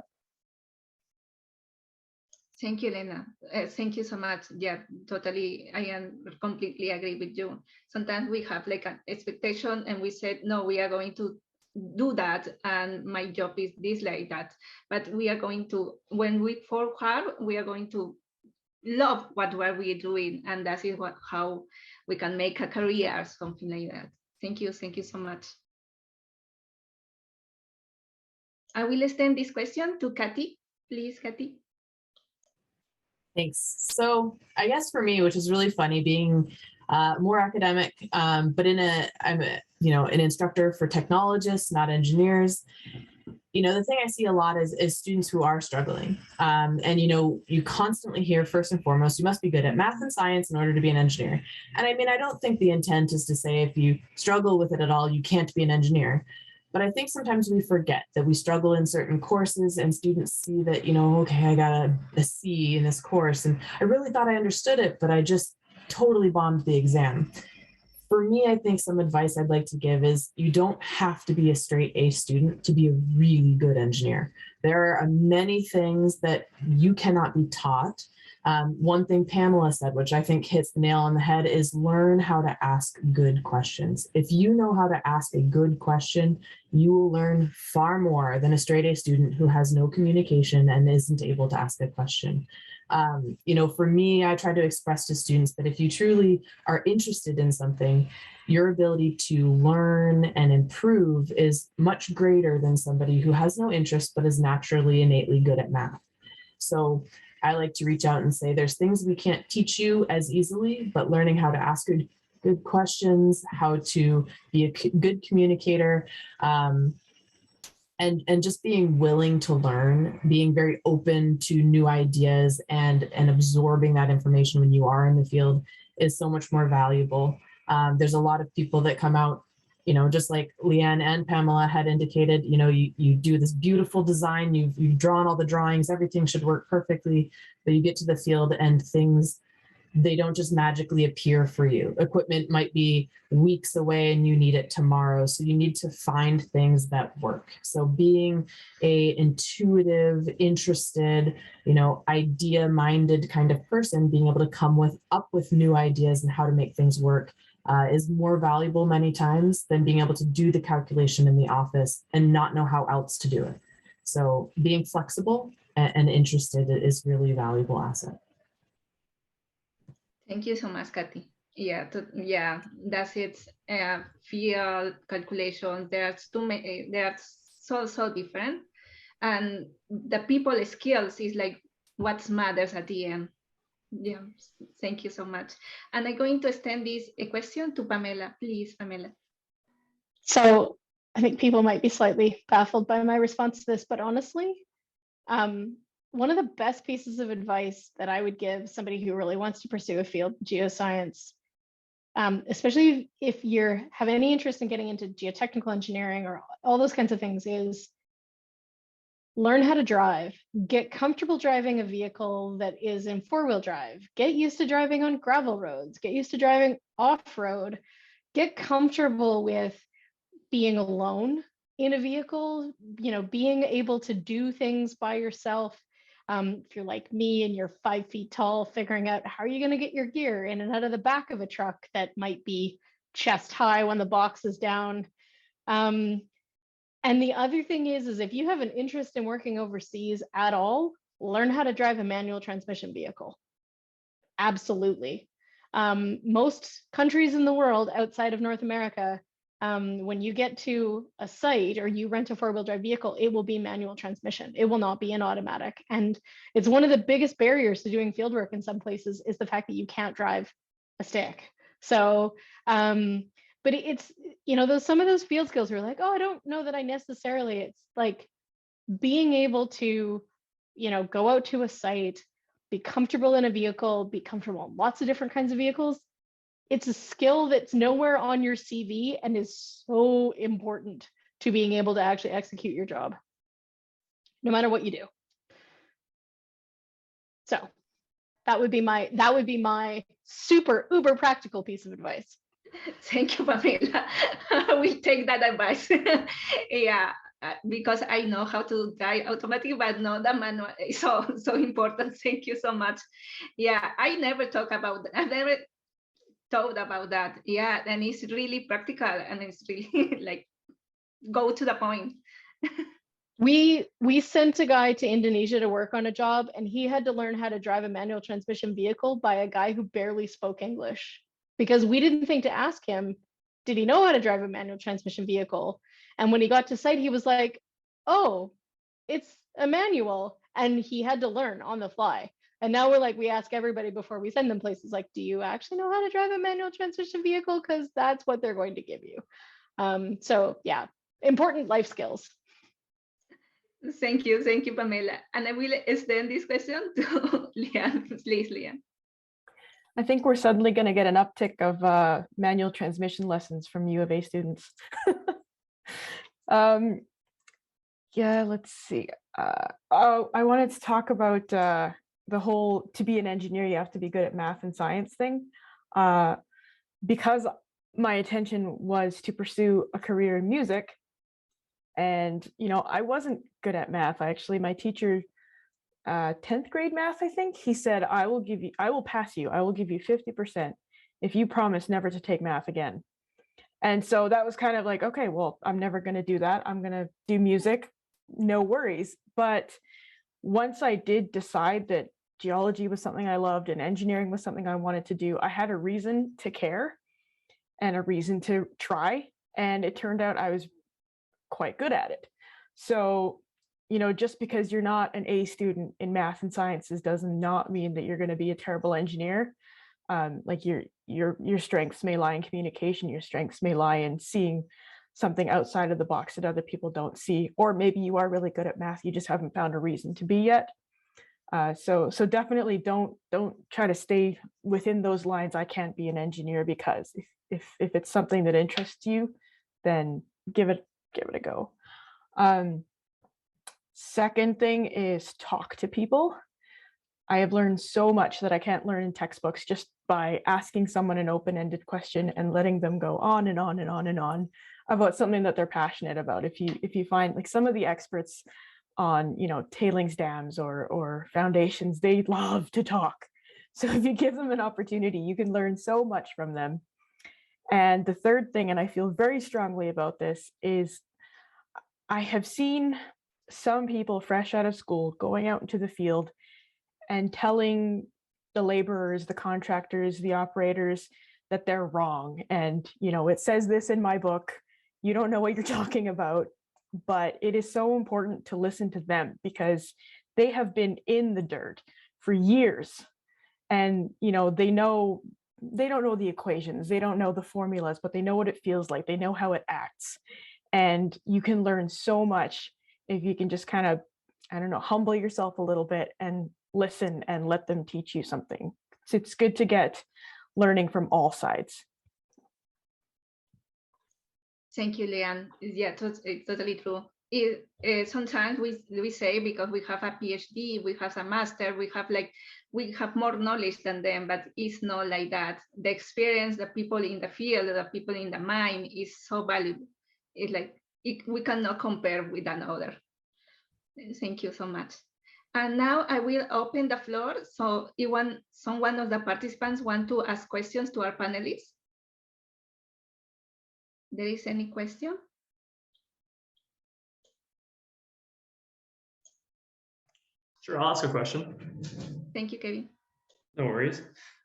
Thank you, Elena. Thank you so much. Yeah, totally. I am completely agree with you. Sometimes we have like an expectation and we said, no, we are going to do that. And my job is this, like that. But we are going to, when we work hard, we are going to love what we are doing. And that is how we can make a career or something like that. Thank you. Thank you so much. I will extend this question to Kathy. Please, Kathy. Thanks. So I guess for me, which is really funny, being more academic, but I'm an instructor for technologists, not engineers. The thing I see a lot is students who are struggling. And you constantly hear, first and foremost, you must be good at math and science in order to be an engineer. And I mean, I don't think the intent is to say if you struggle with it at all, you can't be an engineer. But I think sometimes we forget that we struggle in certain courses and students see that, okay, I got a C in this course and I really thought I understood it, but I just totally bombed the exam. For me, I think some advice I'd like to give is you don't have to be a straight A student to be a really good engineer. There are many things that you cannot be taught. One thing Pamela said, which I think hits the nail on the head, is learn how to ask good questions. If you know how to ask a good question, you will learn far more than a straight A student who has no communication and isn't able to ask a question. For me, I try to express to students that if you truly are interested in something, your ability to learn and improve is much greater than somebody who has no interest but is naturally innately good at math. So I like to reach out and say there's things we can't teach you as easily, but learning how to ask good questions, how to be a good communicator, and just being willing to learn, being very open to new ideas and absorbing that information when you are in the field is so much more valuable. There's a lot of people that come out, just like Leanne and Pamela had indicated, you do this beautiful design, you've drawn all the drawings, everything should work perfectly, but you get to the field and things, they don't just magically appear for you. Equipment might be weeks away and you need it tomorrow. So you need to find things that work. So being a intuitive, interested, idea-minded kind of person, being able to come up with new ideas and how to make things work is more valuable many times than being able to do the calculation in the office and not know how else to do it. So being flexible and interested is really a valuable asset. Thank you so much, Kathy. Yeah, that's it. Field calculations, there's too many, they are so different. And the people skills is like what matters at the end. Yeah, thank you so much. And I'm going to extend this question to Pamela. Please, Pamela. So I think people might be slightly baffled by my response to this, but honestly, one of the best pieces of advice that I would give somebody who really wants to pursue a field, geoscience, especially if you have any interest in getting into geotechnical engineering or all those kinds of things, is learn how to drive. Get comfortable driving a vehicle that is in four-wheel drive. Get used to driving on gravel roads. Get used to driving off-road. Get comfortable with being alone in a vehicle, being able to do things by yourself. If you're like me and you're 5 feet tall, figuring out how are you going to get your gear in and out of the back of a truck that might be chest high when the box is down. And the other thing is if you have an interest in working overseas at all, learn how to drive a manual transmission vehicle. Absolutely. Most countries in the world outside of North America, when you get to a site or you rent a four-wheel drive vehicle, it will be manual transmission. It will not be an automatic. And it's one of the biggest barriers to doing fieldwork in some places is the fact that you can't drive a stick. So, but it's, some of those field skills are like, oh, I don't know that I necessarily, it's like being able to, go out to a site, be comfortable in a vehicle, be comfortable in lots of different kinds of vehicles. it's a skill that's nowhere on your CV and is so important to being able to actually execute your job, no matter what you do. So that would be my super uber practical piece of advice. Thank you, Pamela. I will take that advice. Yeah, because I know how to drive automatic, but not the manual. So important. Thank you so much. Yeah, I never thought about that. Yeah, and it's really practical, and it's really like go to the point. We sent a guy to Indonesia to work on a job, and he had to learn how to drive a manual transmission vehicle by a guy who barely spoke English, because we didn't think to ask him, did he know how to drive a manual transmission vehicle? And when he got to site, he was like, oh, it's a manual. And he had to learn on the fly. And now we're like, we ask everybody before we send them places, like, do you actually know how to drive a manual transmission vehicle? Because that's what they're going to give you. So yeah, important life skills. Thank you, Pamela. And I will extend this question to Leanne. Please, Leanne. I think we're suddenly going to get an uptick of manual transmission lessons from U of A students. Yeah, let's see. I wanted to talk about the whole, to be an engineer, you have to be good at math and science thing. Because my intention was to pursue a career in music, and I wasn't good at math. My teacher, 10th grade math, I think, he said, I will pass you. I will give you 50% if you promise never to take math again. And so that was kind of like, okay, well, I'm never going to do that. I'm going to do music, no worries. But once I did decide that geology was something I loved and engineering was something I wanted to do, I had a reason to care and a reason to try. And it turned out I was quite good at it. So, just because you're not an A student in math and sciences does not mean that you're going to be a terrible engineer. Like your strengths may lie in communication, your strengths may lie in seeing something outside of the box that other people don't see, or maybe you are really good at math, you just haven't found a reason to be yet. So definitely don't try to stay within those lines. I can't be an engineer, because if it's something that interests you, then give it a go. Second thing is talk to people. I have learned so much that I can't learn in textbooks just by asking someone an open-ended question and letting them go on and on and on and on about something that they're passionate about. If you find, like, some of the experts on tailings dams or foundations, they love to talk. So if you give them an opportunity, you can learn so much from them. And the third thing, and I feel very strongly about this, is I have seen some people fresh out of school going out into the field and telling the laborers, the contractors, the operators that they're wrong. And, it says this in my book, you don't know what you're talking about. But it is so important to listen to them, because they have been in the dirt for years. And, they don't know the equations, they don't know the formulas, but they know what it feels like. They know how it acts. And you can learn so much if you can just kind of, humble yourself a little bit and listen and let them teach you something. So it's good to get learning from all sides. Thank you, Leanne. Yeah, it's totally true. Sometimes we say, because we have a PhD, we have a master, we have more knowledge than them, but it's not like that. The experience, the people in the field, the people in the mine is so valuable. It's like we cannot compare with another. Thank you so much. And now I will open the floor. So if someone of the participants want to ask questions to our panelists. There is any question? Sure, I'll ask a question. Thank you, Kevin. No worries.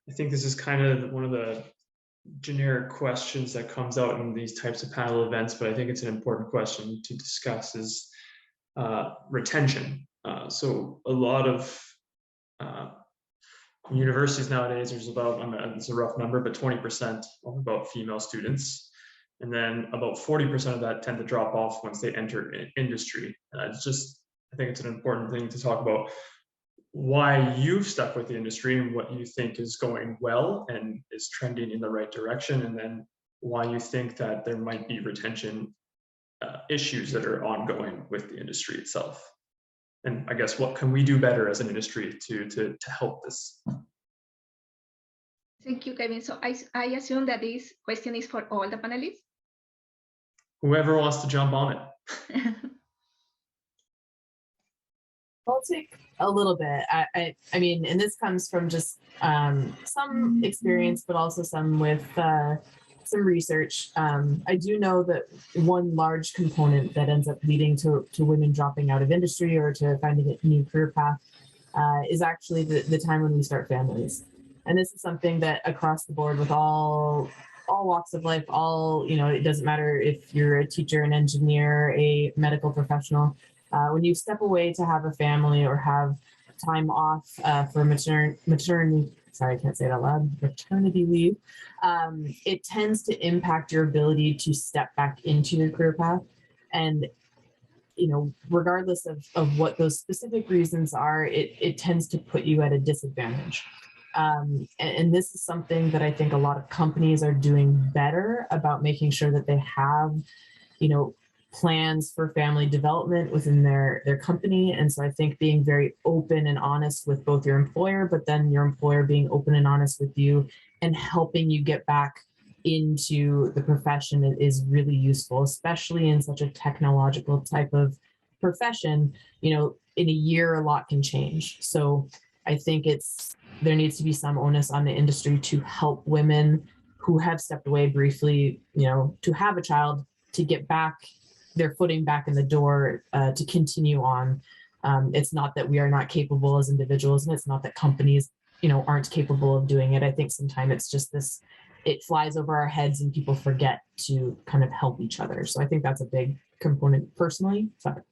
I think this is kind of one of the generic questions that comes out in these types of panel events, but I think it's an important question to discuss, is retention. So a lot of universities nowadays, there's about, it's a rough number, but 20% of about female students. And then about 40% of that tend to drop off once they enter industry. I think it's an important thing to talk about. why you've stuck with the industry and what you think is going well and is trending in the right direction, and then why you think that there might be retention issues that are ongoing with the industry itself. And I guess what can we do better as an industry to help this? Thank you, Kevin. So I assume that this question is for all the panelists. Whoever wants to jump on it. I'll take a little bit. I mean, and this comes from just some experience, but also some with some research. I do know that one large component that ends up leading to women dropping out of industry or to finding a new career path is actually the time when we start families. And this is something that across the board with all walks of life, it doesn't matter if you're a teacher, an engineer, a medical professional, when you step away to have a family or have time off for maternity, sorry, I can't say it out loud, maternity leave, it tends to impact your ability to step back into your career path. And, regardless of what those specific reasons are, it tends to put you at a disadvantage. And this is something that I think a lot of companies are doing better about, making sure that they have, plans for family development within their company. And so I think being very open and honest with both your employer, but then your employer being open and honest with you and helping you get back into the profession is really useful, especially in such a technological type of profession. In a year, a lot can change. So I think there needs to be some onus on the industry to help women who have stepped away briefly, to have a child, to get back their footing back in the door, to continue on. It's not that we are not capable as individuals, and it's not that companies, aren't capable of doing it. I think sometimes it's just it flies over our heads and people forget to kind of help each other. So I think that's a big component personally. Sorry.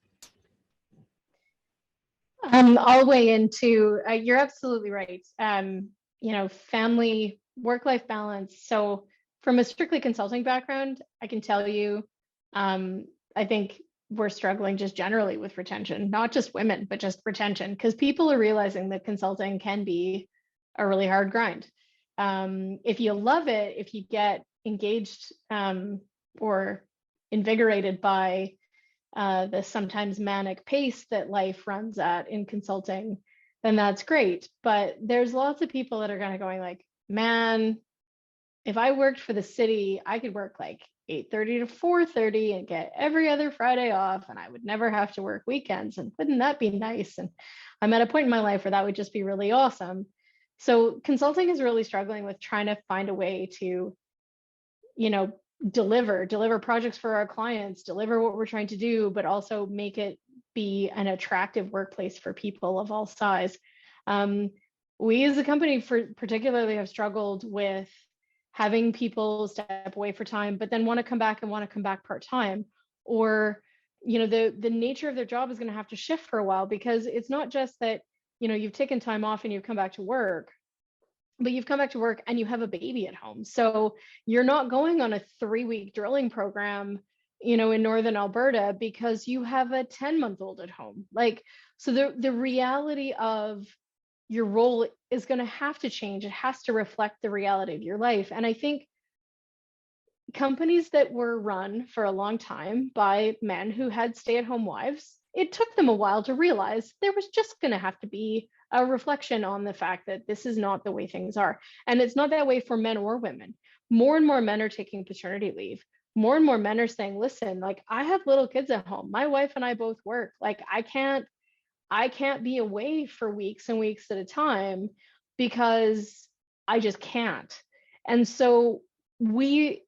I'll weigh into, you're absolutely right. Family, work-life balance. So from a strictly consulting background, I can tell you, I think we're struggling just generally with retention, not just women, but just retention, because people are realizing that consulting can be a really hard grind. If you love it, if you get engaged or invigorated by the sometimes manic pace that life runs at in consulting, then that's great. But there's lots of people that are kind of going like, man, if I worked for the city, I could work like 8:30 to 4:30 and get every other Friday off, and I would never have to work weekends. And wouldn't that be nice? And I'm at a point in my life where that would just be really awesome. So consulting is really struggling with trying to find a way to, deliver projects for our clients, deliver what we're trying to do, but also make it be an attractive workplace for people of all size. We as a company particularly have struggled with having people step away for time, but then want to come back part-time, or, the nature of their job is going to have to shift for a while, because it's not just that, you've taken time off and you've come back to work, but you've come back to work and you have a baby at home. So you're not going on a 3-week drilling program, in Northern Alberta, because you have a 10-month-old at home. So the reality of your role is going to have to change. It has to reflect the reality of your life. And I think companies that were run for a long time by men who had stay-at-home wives, it took them a while to realize there was just going to have to be a reflection on the fact that this is not the way things are. And it's not that way for men or women. More and more men are taking paternity leave. More and more men are saying, listen, I have little kids at home. My wife and I both work. I can't be away for weeks and weeks at a time because I just can't. And so I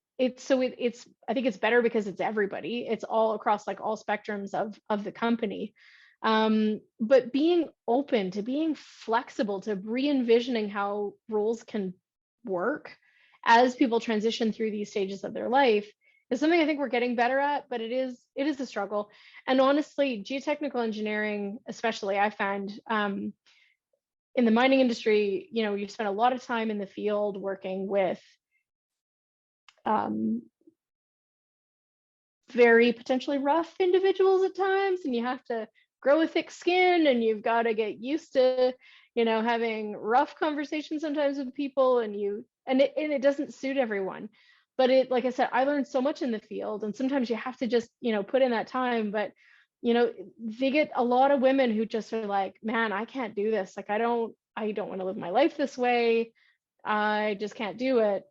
think it's better because it's everybody. It's all across all spectrums of the company. But being open to being flexible, to re-envisioning how roles can work as people transition through these stages of their life is something I think we're getting better at, but it is a struggle. And honestly, geotechnical engineering, especially, I find in the mining industry, you spend a lot of time in the field working with very potentially rough individuals at times, and you have to grow a thick skin and you've got to get used to, you know, having rough conversations sometimes with people, and it doesn't suit everyone. But it, like I said, I learned so much in the field, and sometimes you have to just, you know, put in that time. But, you know, they get a lot of women who just are like, man, I can't do this. Like, I don't want to live my life this way. I just can't do it.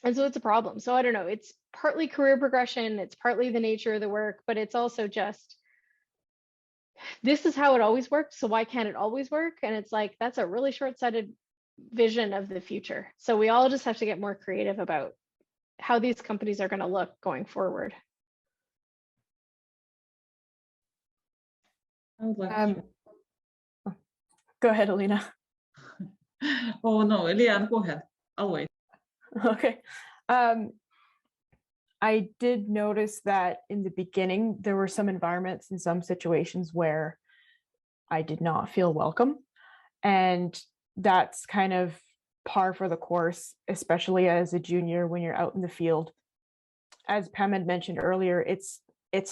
And so it's a problem. So I don't know, it's partly career progression, it's partly the nature of the work, but it's also just, this is how it always worked, so why can't it always work? And it's like, that's a really short-sighted vision of the future. So we all just have to get more creative about how these companies are going to look going forward. I would like to. Go ahead, Elena. Oh no, Leanne, go ahead. I'll wait. Okay. I did notice that in the beginning, there were some environments and some situations where I did not feel welcome. And that's kind of par for the course, especially as a junior when you're out in the field. As Pam had mentioned earlier, it's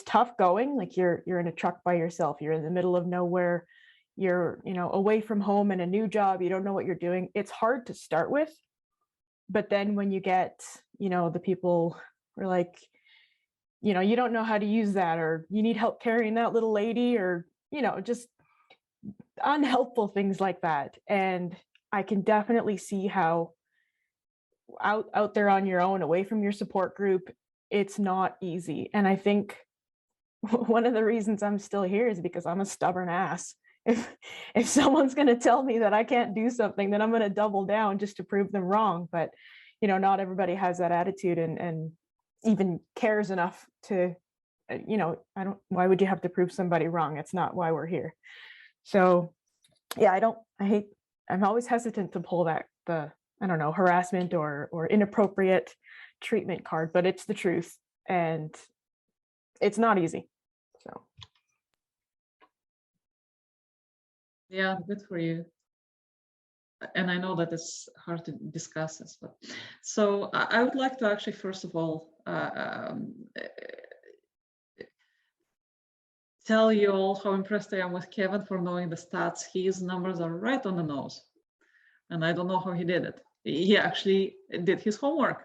tough going. Like you're in a truck by yourself, you're in the middle of nowhere, you're, you know, away from home in a new job, you don't know what you're doing. It's hard to start with. But then when you get, you know, the people are like, you know, you don't know how to use that, or you need help carrying that little lady, or, you know, just unhelpful things like that. And I can definitely see how out there on your own, away from your support group, it's not easy. And I think one of the reasons I'm still here is because I'm a stubborn ass. If someone's going to tell me that I can't do something, then I'm going to double down just to prove them wrong. But, you know, not everybody has that attitude and even cares enough to, you know, why would you have to prove somebody wrong? It's not why we're here. So yeah, I'm always hesitant to pull I don't know, harassment or inappropriate treatment card, but it's the truth, and it's not easy. So. Yeah, good for you. And I know that it's hard to discuss this, but so I would like to actually, first of all, tell you all how impressed I am with Kevin for knowing the stats. His numbers are right on the nose. And I don't know how he did it. He actually did his homework.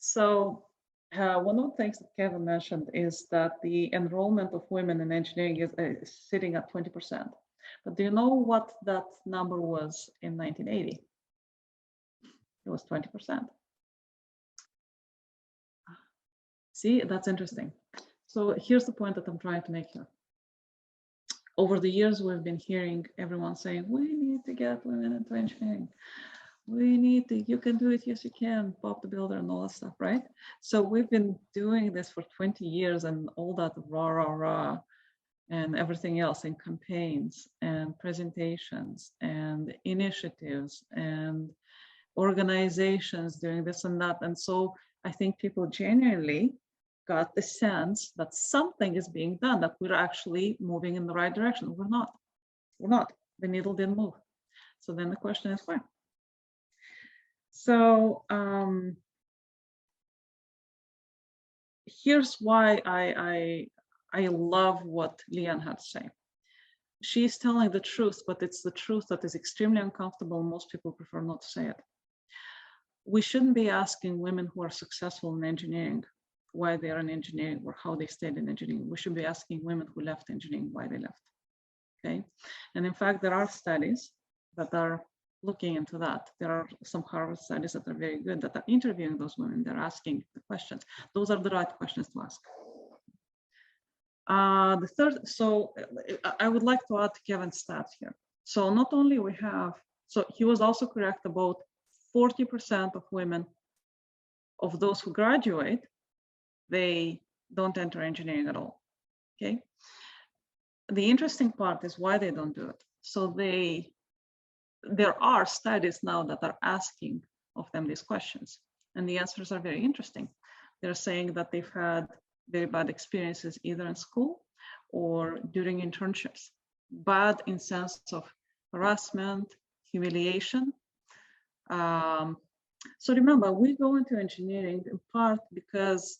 So one of the things that Kevin mentioned is that the enrollment of women in engineering is sitting at 20%. But do you know what that number was in 1980? It was 20%. See, that's interesting. So here's the point that I'm trying to make here. Over the years, we've been hearing everyone saying, we need to get women into engineering. We need to, you can do it, yes you can, Bob the Builder and all that stuff, right? So we've been doing this for 20 years and all that rah, rah, rah, and everything else in campaigns and presentations and initiatives and organizations doing this and that. And so I think people genuinely got the sense that something is being done, that we're actually moving in the right direction. We're not. The needle didn't move. So then the question is why? So here's why I love what Leanne had to say. She's telling the truth, but it's the truth that is extremely uncomfortable. Most people prefer not to say it. We shouldn't be asking women who are successful in engineering why they are in engineering or how they stayed in engineering. We should be asking women who left engineering why they left. Okay, and in fact, there are studies that are looking into that. There are some Harvard studies that are very good that are interviewing those women. They're asking the questions. Those are the right questions to ask. The third, so I would like to add to Kevin's stats here. So not only we have, so he was also correct about 40% of women, of those who graduate, they don't enter engineering at all, okay? The interesting part is why they don't do it. So there are studies now that are asking of them these questions, and the answers are very interesting. They're saying that they've had very bad experiences either in school or during internships, bad in sense of harassment, humiliation. So remember, we go into engineering in part because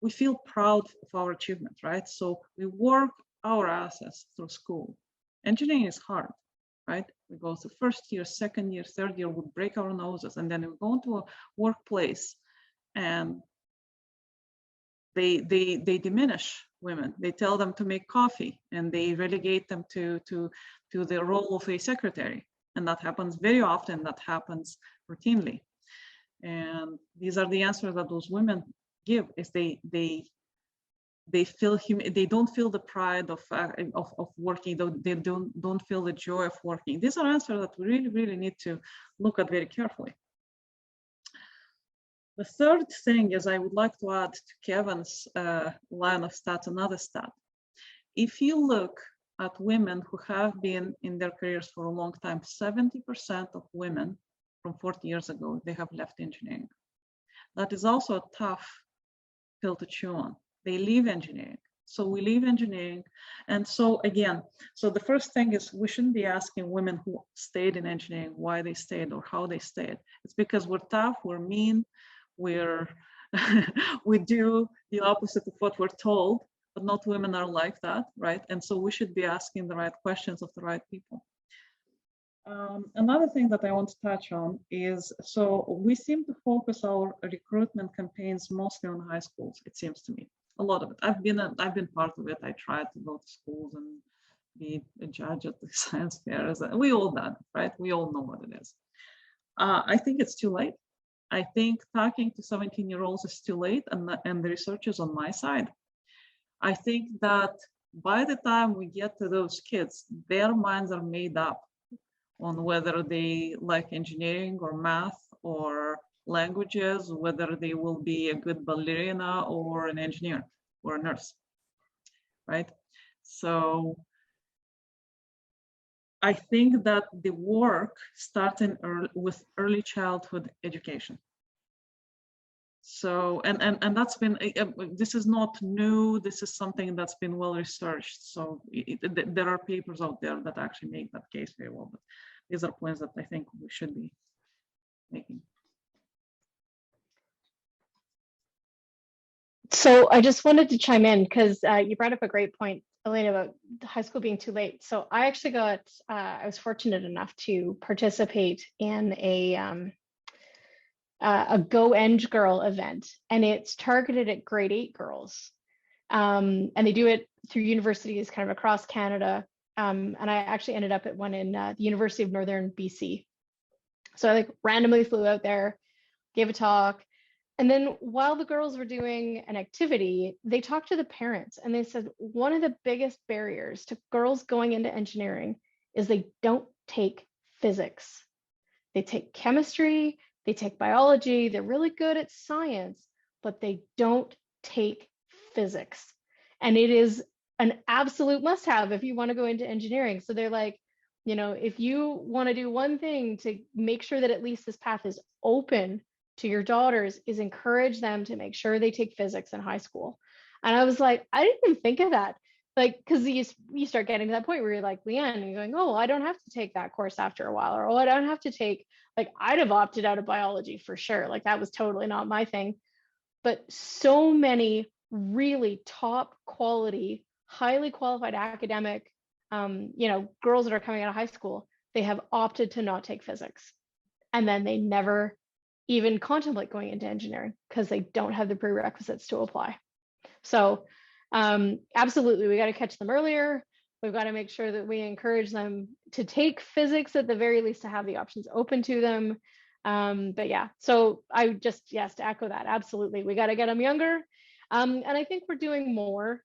we feel proud of our achievement, right? So we work our assets through school. Engineering is hard, right? We go through first year, second year, third year, we break our noses, and then we go into a workplace and they diminish women. They tell them to make coffee and they relegate them to the role of a secretary. And that happens very often, that happens routinely. And these are the answers that those women give, is they feel they don't feel the pride of working, they don't feel the joy of working. These are answers that we really need to look at very carefully. The third thing is, I would like to add to Kevin's line of stats another stat. If you look at women who have been in their careers for a long time, 70% of women from 40 years ago, they have left engineering. That is also a tough pill to chew on. They leave engineering. So we leave engineering. And so again, so the first thing is, we shouldn't be asking women who stayed in engineering why they stayed or how they stayed. It's because we're tough, we're mean, we do the opposite of what we're told, but not women are like that, right? And so we should be asking the right questions of the right people. Another thing that I want to touch on is, so we seem to focus our recruitment campaigns mostly on high schools, it seems to me. A lot of it. I've been part of it. I tried to go to schools and be a judge at the science fairs. We all done, right? We all know what it is. I think it's too late. I think talking to 17-year-olds is too late, and the research is on my side. I think that by the time we get to those kids, their minds are made up on whether they like engineering or math or languages, whether they will be a good ballerina or an engineer or a nurse, right? So I think that the work starting with early childhood education. So, and that's been, this is not new, this is something that's been well researched. So there are papers out there that actually make that case very well, but these are points that I think we should be making. So I just wanted to chime in because you brought up a great point, Elena, about high school being too late. So I actually got, I was fortunate enough to participate in a Go Eng Girl event, and it's targeted at grade 8 girls. And they do it through universities kind of across Canada. And I actually ended up at one in the University of Northern BC. So I like randomly flew out there, gave a talk. And then while the girls were doing an activity, they talked to the parents and they said, one of the biggest barriers to girls going into engineering is they don't take physics. They take chemistry, they take biology, they're really good at science, but they don't take physics. And it is an absolute must-have if you want to go into engineering. So they're like, you know, if you want to do one thing to make sure that at least this path is open to your daughters, is encourage them to make sure they take physics in high school. And I was like, I didn't even think of that. Like, because you start getting to that point where you're like, Leanne, and you're going, oh, I don't have to take that course after a while, or oh, I don't have to take, like, I'd have opted out of biology for sure. Like, that was totally not my thing. But so many really top quality, highly qualified academic, you know, girls that are coming out of high school, they have opted to not take physics. And then they never even contemplate going into engineering because they don't have the prerequisites to apply. So absolutely, we got to catch them earlier. We've got to make sure that we encourage them to take physics, at the very least, to have the options open to them. But yeah, so I just, yes, to echo that, absolutely, we got to get them younger. And I think we're doing more.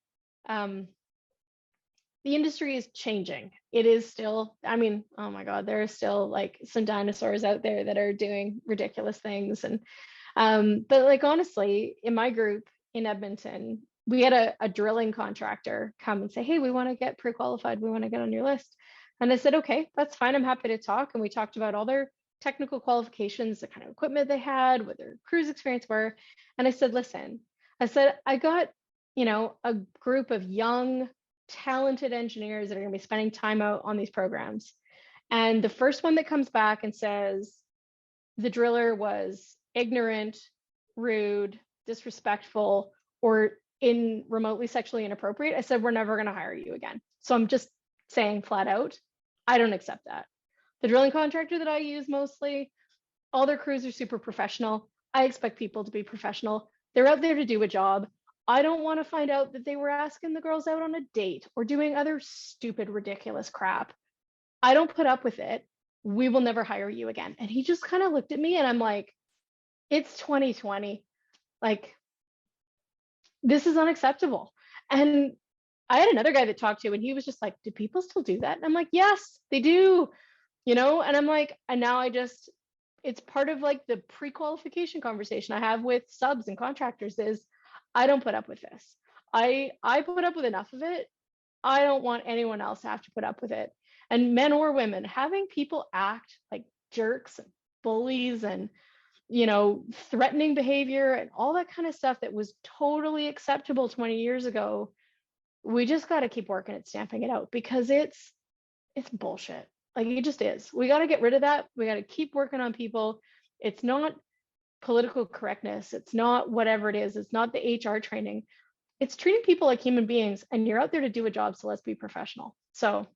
The industry is changing. It is still, I mean, oh my God, there are still like some dinosaurs out there that are doing ridiculous things. And, but like, honestly, in my group in Edmonton, we had a drilling contractor come and say, hey, we want to get pre-qualified. We want to get on your list. And I said, okay, that's fine. I'm happy to talk. And we talked about all their technical qualifications, the kind of equipment they had, what their cruise experience were. And I said, listen, I said, I got, you know, a group of young, talented engineers that are going to be spending time out on these programs. And the first one that comes back and says the driller was ignorant, rude, disrespectful, or in remotely sexually inappropriate, I said, we're never going to hire you again. So I'm just saying flat out, I don't accept that. The drilling contractor that I use mostly, all their crews are super professional. I expect people to be professional. They're out there to do a job. I don't want to find out that they were asking the girls out on a date or doing other stupid, ridiculous crap. I don't put up with it. We will never hire you again. And he just kind of looked at me and I'm like, it's 2020. Like, this is unacceptable. And I had another guy that talked to, and he was just like, do people still do that? And I'm like, yes, they do, you know? And I'm like, and now it's part of like the pre-qualification conversation I have with subs and contractors is, I don't put up with this. I put up with enough of it. I don't want anyone else to have to put up with it. And men or women, having people act like jerks and bullies and, you know, threatening behavior and all that kind of stuff that was totally acceptable 20 years ago, we just got to keep working at stamping it out, because it's bullshit. Like, it just is. We got to get rid of that. We got to keep working on people. It's not political correctness. It's not whatever it is. It's not the HR training. It's treating people like human beings, and you're out there to do a job. So let's be professional. So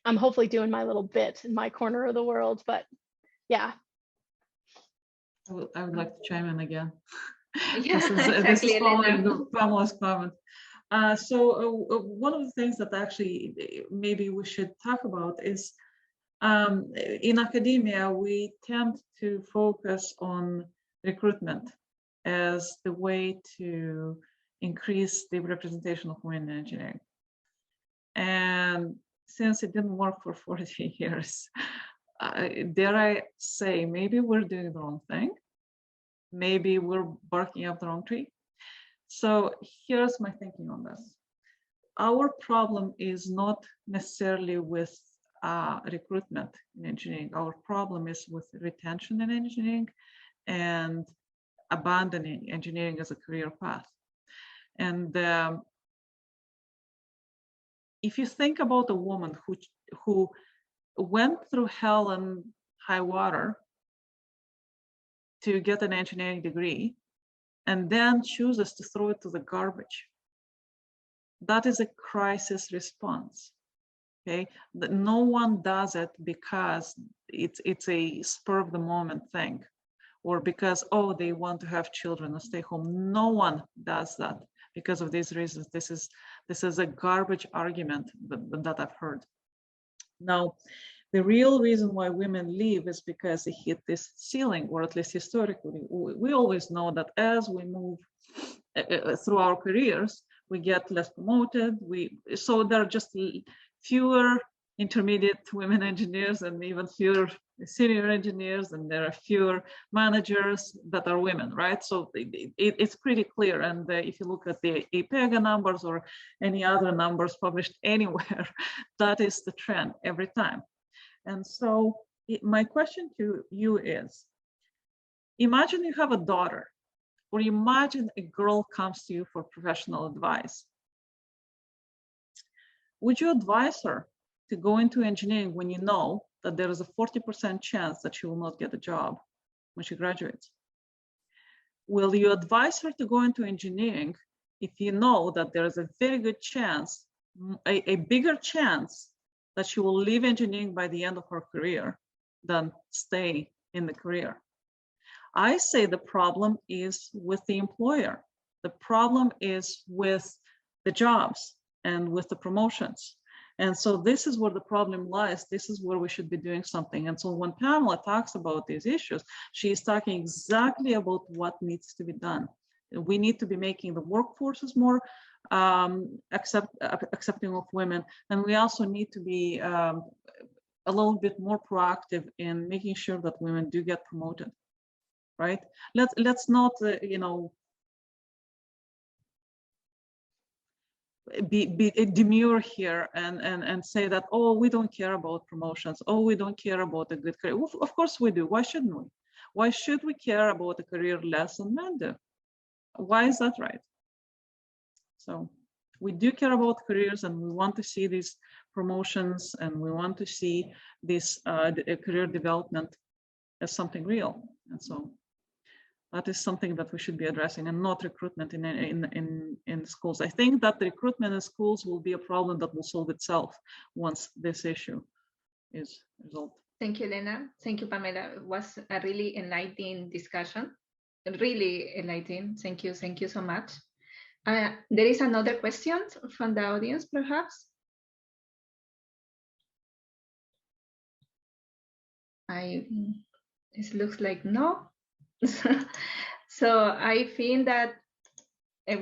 I'm hopefully doing my little bit in my corner of the world, but yeah. I would like to chime in again. Yeah, This is following Elena. Pamela's comment. So one of the things that actually maybe we should talk about is in academia, we tend to focus on recruitment as the way to increase the representation of women in engineering. And since it didn't work for 40 years, dare I say, maybe we're doing the wrong thing. Maybe we're barking up the wrong tree. So here's my thinking on this. Our problem is not necessarily with recruitment in engineering. Our problem is with retention in engineering and abandoning engineering as a career path. And if you think about a woman who went through hell and high water to get an engineering degree and then chooses to throw it to the garbage, that is a crisis response. Okay, no one does it because it's a spur of the moment thing, or because, oh, they want to have children and stay home. No one does that because of these reasons. This is a garbage argument that I've heard. Now, the real reason why women leave is because they hit this ceiling, or at least historically. We always know that as we move through our careers, we get less promoted. So there are just fewer intermediate women engineers and even fewer senior engineers, and there are fewer managers that are women, right? So it's pretty clear. And if you look at the PEng numbers or any other numbers published anywhere, that is the trend every time. And so my question to you is, imagine you have a daughter, or imagine a girl comes to you for professional advice. Would you advise her to go into engineering when you know that there is a 40% chance that she will not get a job when she graduates? Will you advise her to go into engineering if you know that there is a very good chance, a bigger chance, that she will leave engineering by the end of her career than stay in the career? I say the problem is with the employer. The problem is with the jobs and with the promotions. And so this is where the problem lies. This is where we should be doing something. And so when Pamela talks about these issues, she is talking exactly about what needs to be done. We need to be making the workforces more accepting of women. And we also need to be a little bit more proactive in making sure that women do get promoted, right? Let's not, be demure here and say that, oh, we don't care about promotions. Oh, we don't care about a good career. Of course we do. Why shouldn't we? Why should we care about a career less than men do? Why is that right? So we do care about careers, and we want to see these promotions, and we want to see this career development as something real. And so That is something that we should be addressing, and not recruitment in schools. I think that the recruitment in schools will be a problem that will solve itself once this issue is resolved. Thank you, Elena. Thank you, Pamela. It was a really enlightening discussion. Really enlightening. Thank you so much. There is another question from the audience, perhaps. It looks like no. So I think that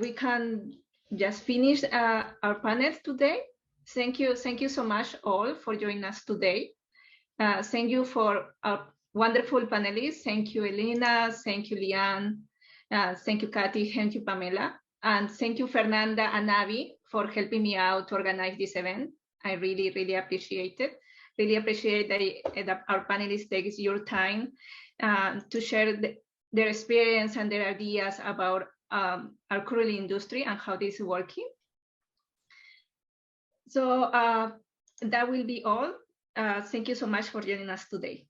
we can just finish our panels today. Thank you so much all for joining us today. Thank you for our wonderful panelists. Thank you, Elena. Thank you, Leanne. Thank you, Kathy. Thank you, Pamela. And thank you, Fernanda and Abby, for helping me out to organize this event. I really appreciate it. Really appreciate that our panelists take your time to share their experience and their ideas about our current industry and how this is working. So that will be all. Thank you so much for joining us today.